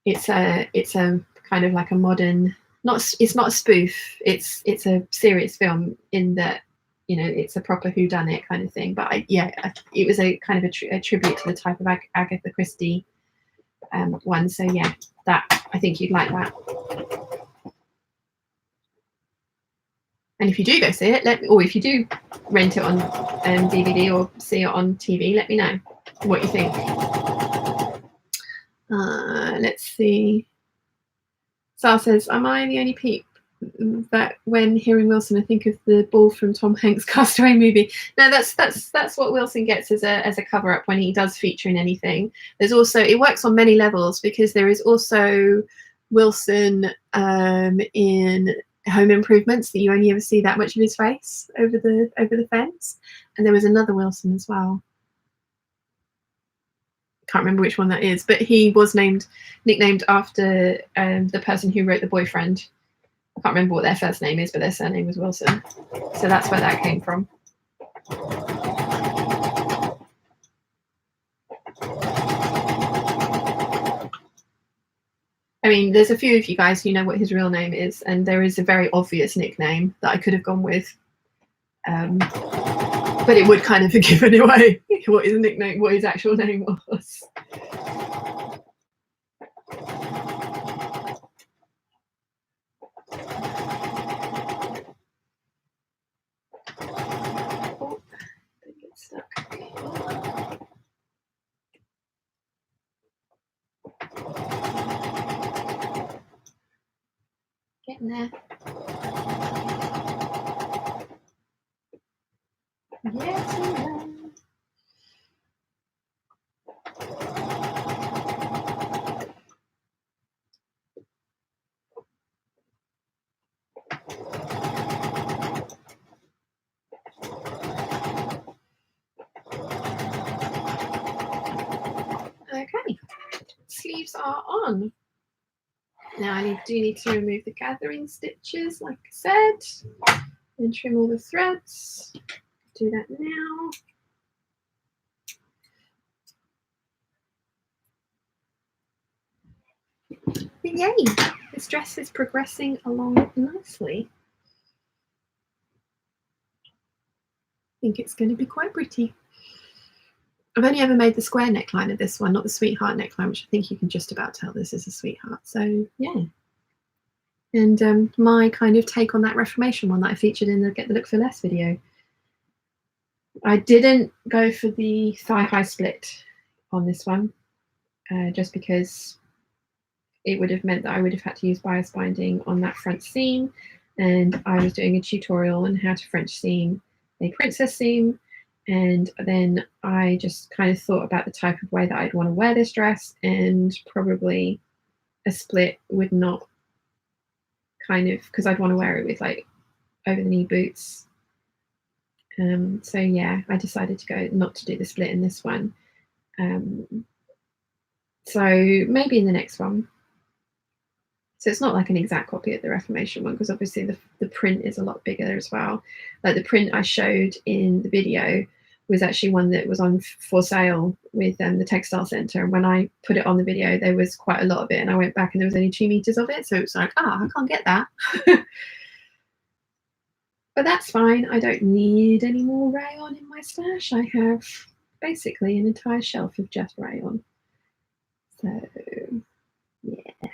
It's a kind of like a modern, it's not a spoof, it's a serious film in that, you know, it's a proper whodunit kind of thing. But it was a kind of a tribute to the type of Agatha Christie one. So yeah, that, I think you'd like that. And if you do go see it, or if you do rent it on DVD or see it on TV, let me know what you think. Let's see. Sal says, am I the only peep that when hearing Wilson, I think of the ball from Tom Hanks' Castaway movie? No, that's what Wilson gets as a cover up when he does feature in anything. There's also, it works on many levels, because there is also Wilson in Home Improvements that you only ever see that much of his face over the fence, and there was another Wilson as well. Can't remember which one that is, but he was nicknamed after the person who wrote The Boyfriend. I can't remember what their first name is, but their surname was Wilson. So that's where that came from. I mean, there's a few of you guys who know what his real name is, and there is a very obvious nickname that I could have gone with. But it would kind of have given away what his nickname, what his actual name was. Oh, don't get stuck. Getting there. Yes, okay, sleeves are on. Now I do need to remove the gathering stitches, like I said, and trim all the threads. Do that now. But yay, this dress is progressing along nicely. I think it's going to be quite pretty. I've only ever made the square neckline of this one, not the sweetheart neckline, which I think you can just about tell this is a sweetheart. So yeah. And my kind of take on that Reformation one that I featured in the Get the Look for Less video. I didn't go for the thigh-high split on this one, just because it would have meant that I would have had to use bias binding on that front seam, and I was doing a tutorial on how to French seam a princess seam, and then I just kind of thought about the type of way that I'd want to wear this dress, and probably a split would not kind of, because I'd want to wear it with like over the knee boots So yeah, I decided to go not to do the split in this one. So maybe in the next one. So it's not like an exact copy of the Reformation one, because obviously the print is a lot bigger as well. Like the print I showed in the video was actually one that was on for sale with the textile centre, and when I put it on the video there was quite a lot of it, and I went back and there was only 2 meters of it, so it was like, I can't get that. But that's fine, I don't need any more rayon in my stash. I have basically an entire shelf of just rayon. So yeah, I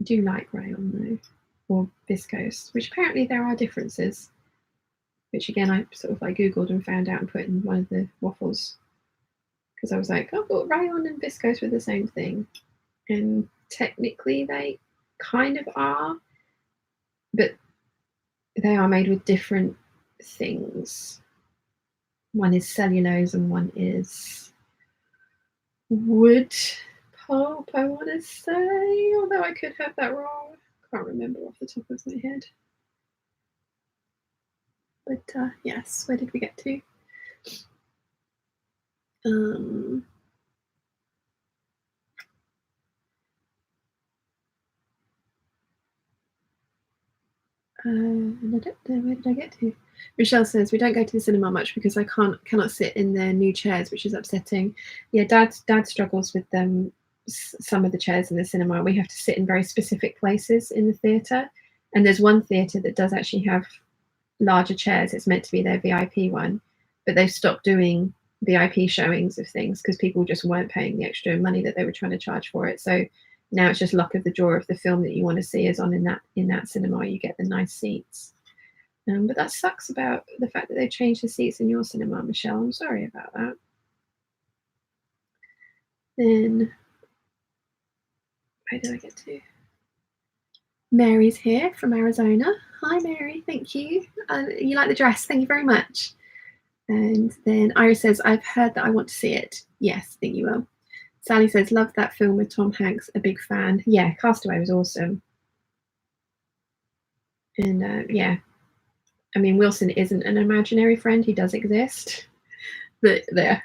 do like rayon though, or viscose, which apparently there are differences, which again I sort of like googled and found out and put in one of the waffles, because I was like, I thought rayon and viscose were the same thing, and technically they kind of are, but they are made with different things. One is cellulose and one is wood pulp, I want to say, although I could have that wrong. Can't remember off the top of my head. But yes, where did we get to? And I don't know, where did I get to? Michelle says we don't go to the cinema much because I cannot sit in their new chairs, which is upsetting. Yeah, Dad struggles with some of the chairs in the cinema. We have to sit in very specific places in the theatre, and there's one theatre that does actually have larger chairs. It's meant to be their VIP one, but they've stopped doing VIP showings of things because people just weren't paying the extra money that they were trying to charge for it. So now it's just luck of the draw if the film that you want to see is on in that cinema, you get the nice seats. But that sucks about the fact that they've changed the seats in your cinema, Michelle. I'm sorry about that. Then where did I get to? Mary's here from Arizona. Hi, Mary. Thank you. You like the dress? Thank you very much. And then Iris says, I've heard that I want to see it. Yes, I think you will. Sally says, love that film with Tom Hanks. A big fan. Yeah, Castaway was awesome. And yeah, I mean, Wilson isn't an imaginary friend. He does exist. But there.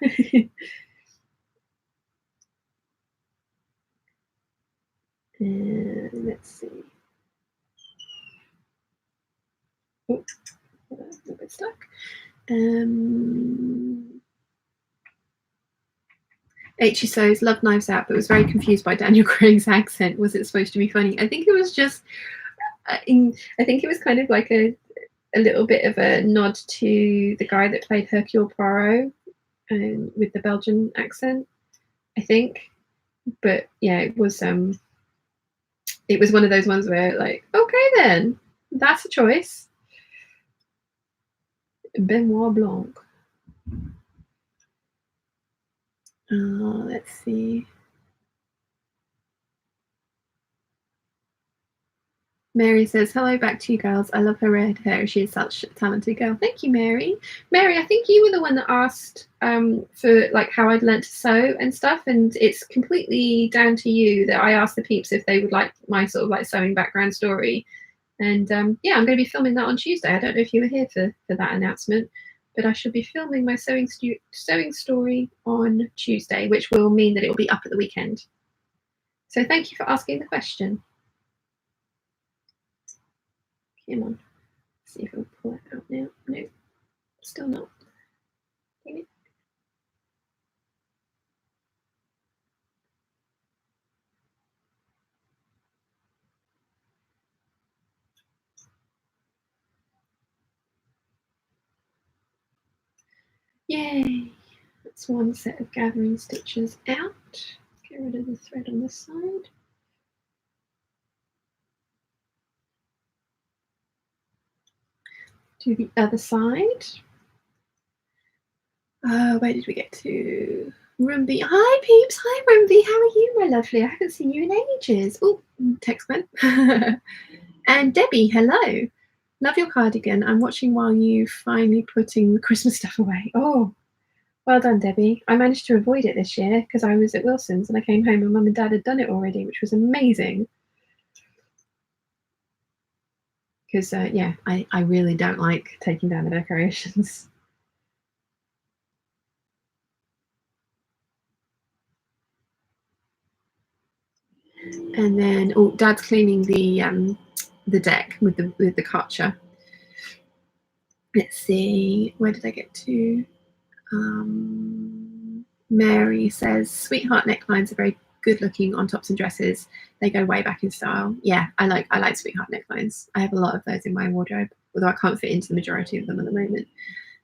Let's see. Oh, a little bit stuck. H.E. Sows, loved Knives Out, but was very confused by Daniel Craig's accent. Was it supposed to be funny? I think it was just, I think it was kind of like a little bit of a nod to the guy that played Hercule Poirot with the Belgian accent, I think. But yeah, it was one of those ones where like, okay then, that's a choice. Benoit Blanc. Let's see. Mary says, hello back to you girls. I love her red hair. She is such a talented girl. Thank you, Mary. Mary, I think you were the one that asked for like how I'd learnt to sew and stuff, and it's completely down to you that I asked the peeps if they would like my sort of like sewing background story. And yeah, I'm going to be filming that on Tuesday. I don't know if you were here for that announcement, but I shall be filming my sewing story on Tuesday, which will mean that it will be up at the weekend. So thank you for asking the question. Come on. Let's see if I'll pull it out now. No, still not. Dang it. Yay! That's one set of gathering stitches out. Get rid of the thread on this side. Do the other side. Where did we get to? Rumby. Hi, Peeps. Hi, Rumby. How are you, my lovely? I haven't seen you in ages. Oh, text went. And Debbie, hello. Love your cardigan. I'm watching while you finally putting the Christmas stuff away. Oh, well done, Debbie. I managed to avoid it this year because I was at Wilson's and I came home and Mum and Dad had done it already, which was amazing. because yeah, I really don't like taking down the decorations. And then, oh, Dad's cleaning the deck with the Karcher. Let's see, where did I get to? Mary says, sweetheart necklines are very good looking on tops and dresses. They go way back in style. Yeah, I like sweetheart necklines. I have a lot of those in my wardrobe, although I can't fit into the majority of them at the moment.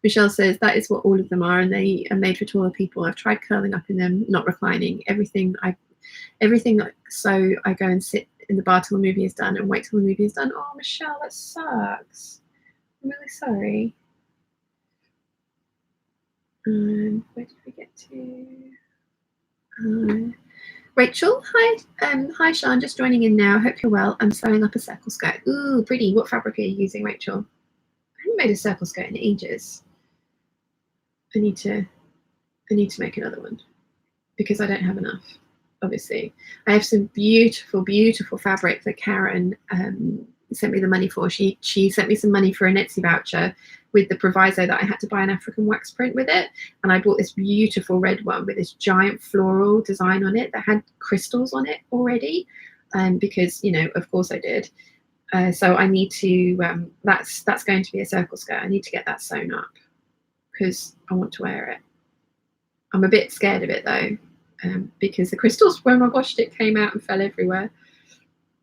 Michelle says that is what all of them are, and they are made for taller people. I've tried curling up in them, not reclining. Everything. So I go and sit in the bar till the movie is done and wait till the movie is done. Oh, Michelle, that sucks. I'm really sorry. Where did we get to? Rachel, hi. Hi, Sean. Just joining in now. Hope you're well. I'm sewing up a circle skirt. Ooh, pretty. What fabric are you using, Rachel? I haven't made a circle skirt in ages. I need to make another one because I don't have enough. Obviously, I have some beautiful, beautiful fabric that Karen sent me the money for. She sent me some money for an Etsy voucher with the proviso that I had to buy an African wax print with it, and I bought this beautiful red one with this giant floral design on it that had crystals on it already, because, you know, of course I did. So I need to that's going to be a circle skirt. I need to get that sewn up because I want to wear it. I'm a bit scared of it though, because the crystals, when I washed it, came out and fell everywhere.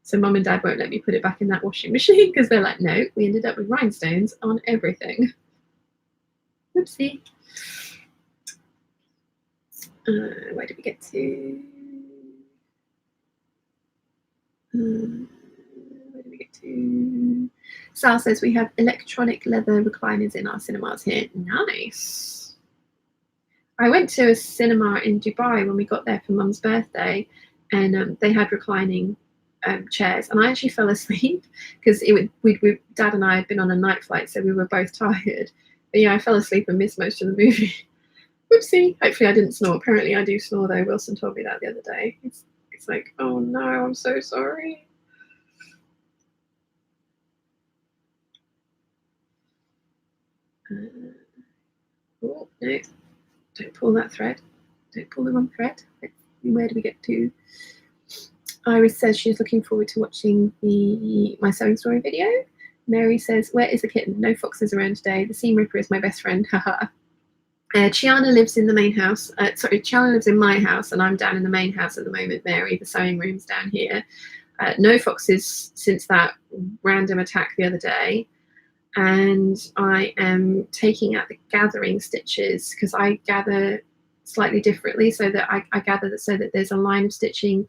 So Mum and Dad won't let me put it back in that washing machine because they're like, no, we ended up with rhinestones on everything. Whoopsie. Where did we get to? Where did we get to? Sal says we have electronic leather recliners in our cinemas here. Nice. I went to a cinema in Dubai when we got there for Mum's birthday, and they had reclining chairs, and I actually fell asleep because Dad and I had been on a night flight, so we were both tired. But yeah, I fell asleep and missed most of the movie. Whoopsie. Hopefully I didn't snore. Apparently I do snore though. Wilson told me that the other day. It's like, oh no, I'm so sorry. Oh no, don't pull that thread. Don't pull the wrong thread. Where do we get to? Iris says she's looking forward to watching my sewing story video. Mary says, where is the kitten? No foxes around today. The seam ripper is my best friend. Haha. Chiana lives in the main house. Chiana lives in my house, and I'm down in the main house at the moment, Mary. The sewing room's down here. No foxes since that random attack the other day. And I am taking out the gathering stitches because I gather slightly differently, so that I gather that so that there's a line of stitching,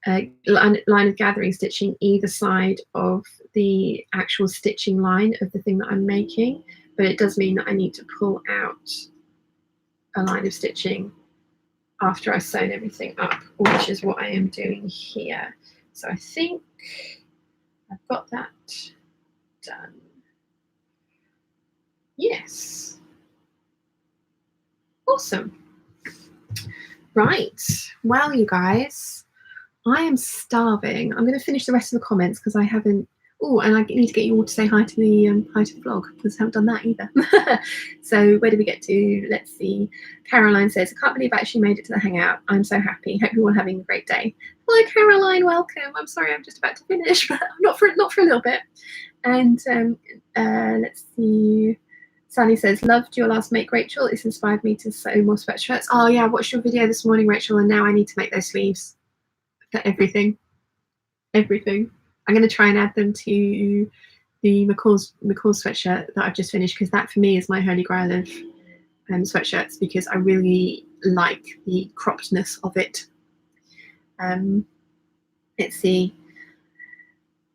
line of gathering stitching either side of the actual stitching line of the thing that I'm making. But it does mean that I need to pull out a line of stitching after I've sewn everything up, which is what I am doing here. So I think I've got that done. Yes. Awesome. Right. Well, you guys, I am starving. I'm going to finish the rest of the comments because I haven't. Oh, and I need to get you all to say hi to the vlog because I haven't done that either. So where did we get to? Let's see. Caroline says, I can't believe I actually made it to the hangout. I'm so happy. Hope you're all having a great day. Hello, Caroline. Welcome. I'm sorry, I'm just about to finish, but not for a little bit. And let's see. Sally says, loved your last make, Rachel. It's inspired me to sew more sweatshirts. Oh yeah, watched your video this morning, Rachel, and now I need to make those sleeves for everything. Everything. I'm going to try and add them to the McCall's sweatshirt that I've just finished, because that for me is my holy grail of sweatshirts, because I really like the croppedness of it. Let's see.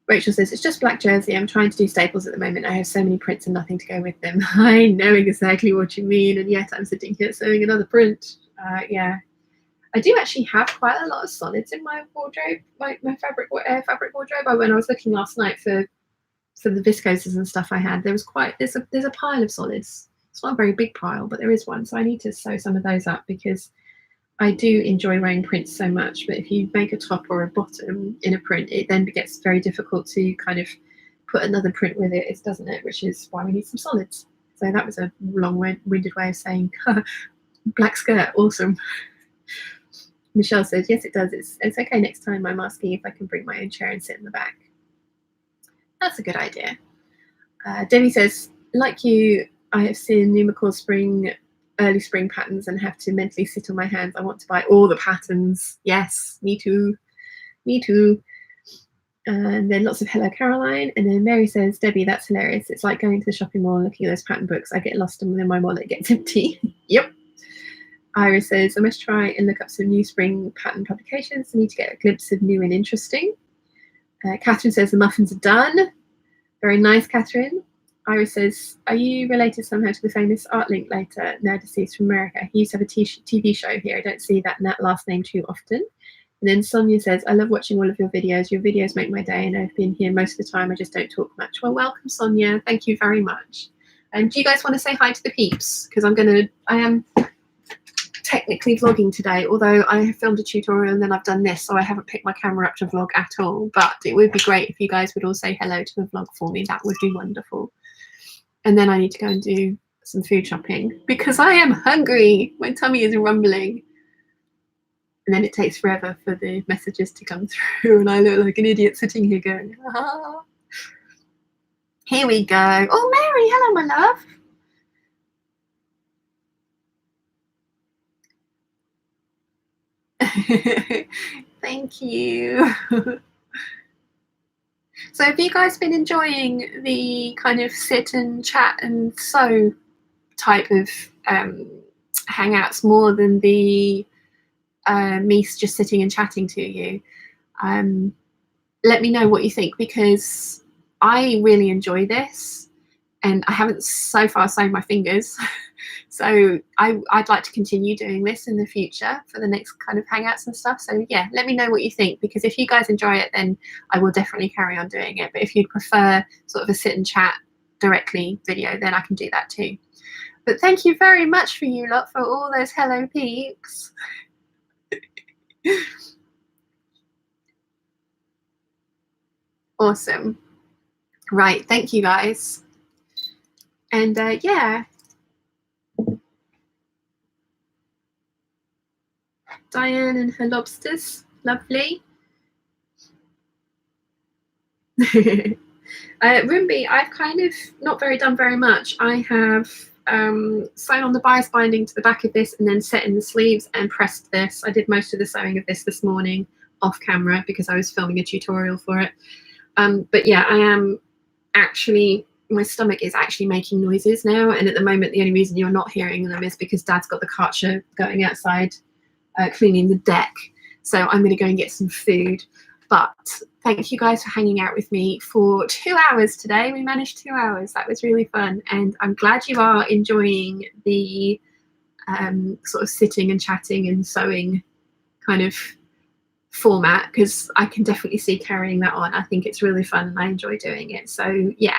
Rachel says, it's just black jersey. I'm trying to do staples at the moment. I have so many prints and nothing to go with them. I know exactly what you mean, and yet I'm sitting here sewing another print. Yeah. I do actually have quite a lot of solids in my wardrobe, my fabric wardrobe. When I was looking last night for the viscoses and stuff I had, there's a pile of solids. It's not a very big pile, but there is one. So I need to sew some of those up because I do enjoy wearing prints so much. But if you make a top or a bottom in a print, it then gets very difficult to kind of put another print with it, doesn't it? Which is why we need some solids. So that was a long-winded way of saying black skirt, awesome. Michelle says, yes, it does. It's okay next time. I'm asking if I can bring my own chair and sit in the back. That's a good idea. Debbie says, like you, I have seen Numacore early spring patterns and have to mentally sit on my hands. I want to buy all the patterns. Yes, me too. Me too. And then lots of hello, Caroline. And then Mary says, Debbie, that's hilarious. It's like going to the shopping mall, looking at those pattern books. I get lost and then my wallet gets empty. Yep. Iris says, I must try and look up some new spring pattern publications. I need to get a glimpse of new and interesting. Catherine says, the muffins are done. Very nice, Catherine. Iris says, are you related somehow to the famous Art Linklater, now deceased from America? He used to have a TV show here. I don't see that last name too often. And then Sonia says, I love watching all of your videos. Your videos make my day, and I've been here most of the time. I just don't talk much. Well, welcome, Sonia. Thank you very much. And do you guys want to say hi to the peeps? Because I am technically vlogging today, although I have filmed a tutorial and then I've done this, so I haven't picked my camera up to vlog at all. But it would be great if you guys would all say hello to the vlog for me. That would be wonderful. And then I need to go and do some food shopping because I am hungry. My tummy is rumbling. And then it takes forever for the messages to come through and I look like an idiot sitting here going, ah. Here we go. Oh, Mary, hello, my love. Thank you. So have you guys been enjoying the kind of sit and chat and sew type of hangouts more than the me just sitting and chatting to you? Let me know what you think, because I really enjoy this and I haven't so far sewn my fingers. So I'd like to continue doing this in the future for the next kind of hangouts and stuff. So yeah, let me know what you think, because if you guys enjoy it, then I will definitely carry on doing it. But if you'd prefer sort of a sit and chat directly video, then I can do that too. But thank you very much for you lot for all those hello peeps. Awesome. Right, thank you guys. And yeah. Diane and her lobsters, lovely. Rumby, I've kind of not done very much. I have sewn on the bias binding to the back of this and then set in the sleeves and pressed this. I did most of the sewing of this morning off camera because I was filming a tutorial for it. But yeah, I am actually, my stomach is actually making noises now, and at the moment the only reason you're not hearing them is because Dad's got the Karcher going outside cleaning the deck. So I'm going to go and get some food. But thank you guys for hanging out with me for 2 hours today. We managed 2 hours. That was really fun. And I'm glad you are enjoying the sort of sitting and chatting and sewing kind of format, because I can definitely see carrying that on. I think it's really fun and I enjoy doing it. So yeah.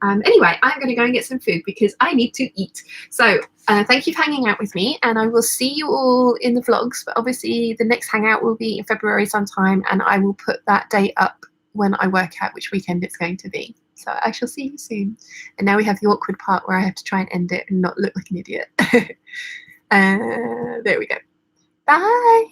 Anyway, I'm going to go and get some food because I need to eat. So thank you for hanging out with me, and I will see you all in the vlogs. But obviously the next hangout will be in February sometime, and I will put that date up when I work out which weekend it's going to be. So I shall see you soon. And now we have the awkward part where I have to try and end it and not look like an idiot. There we go. Bye.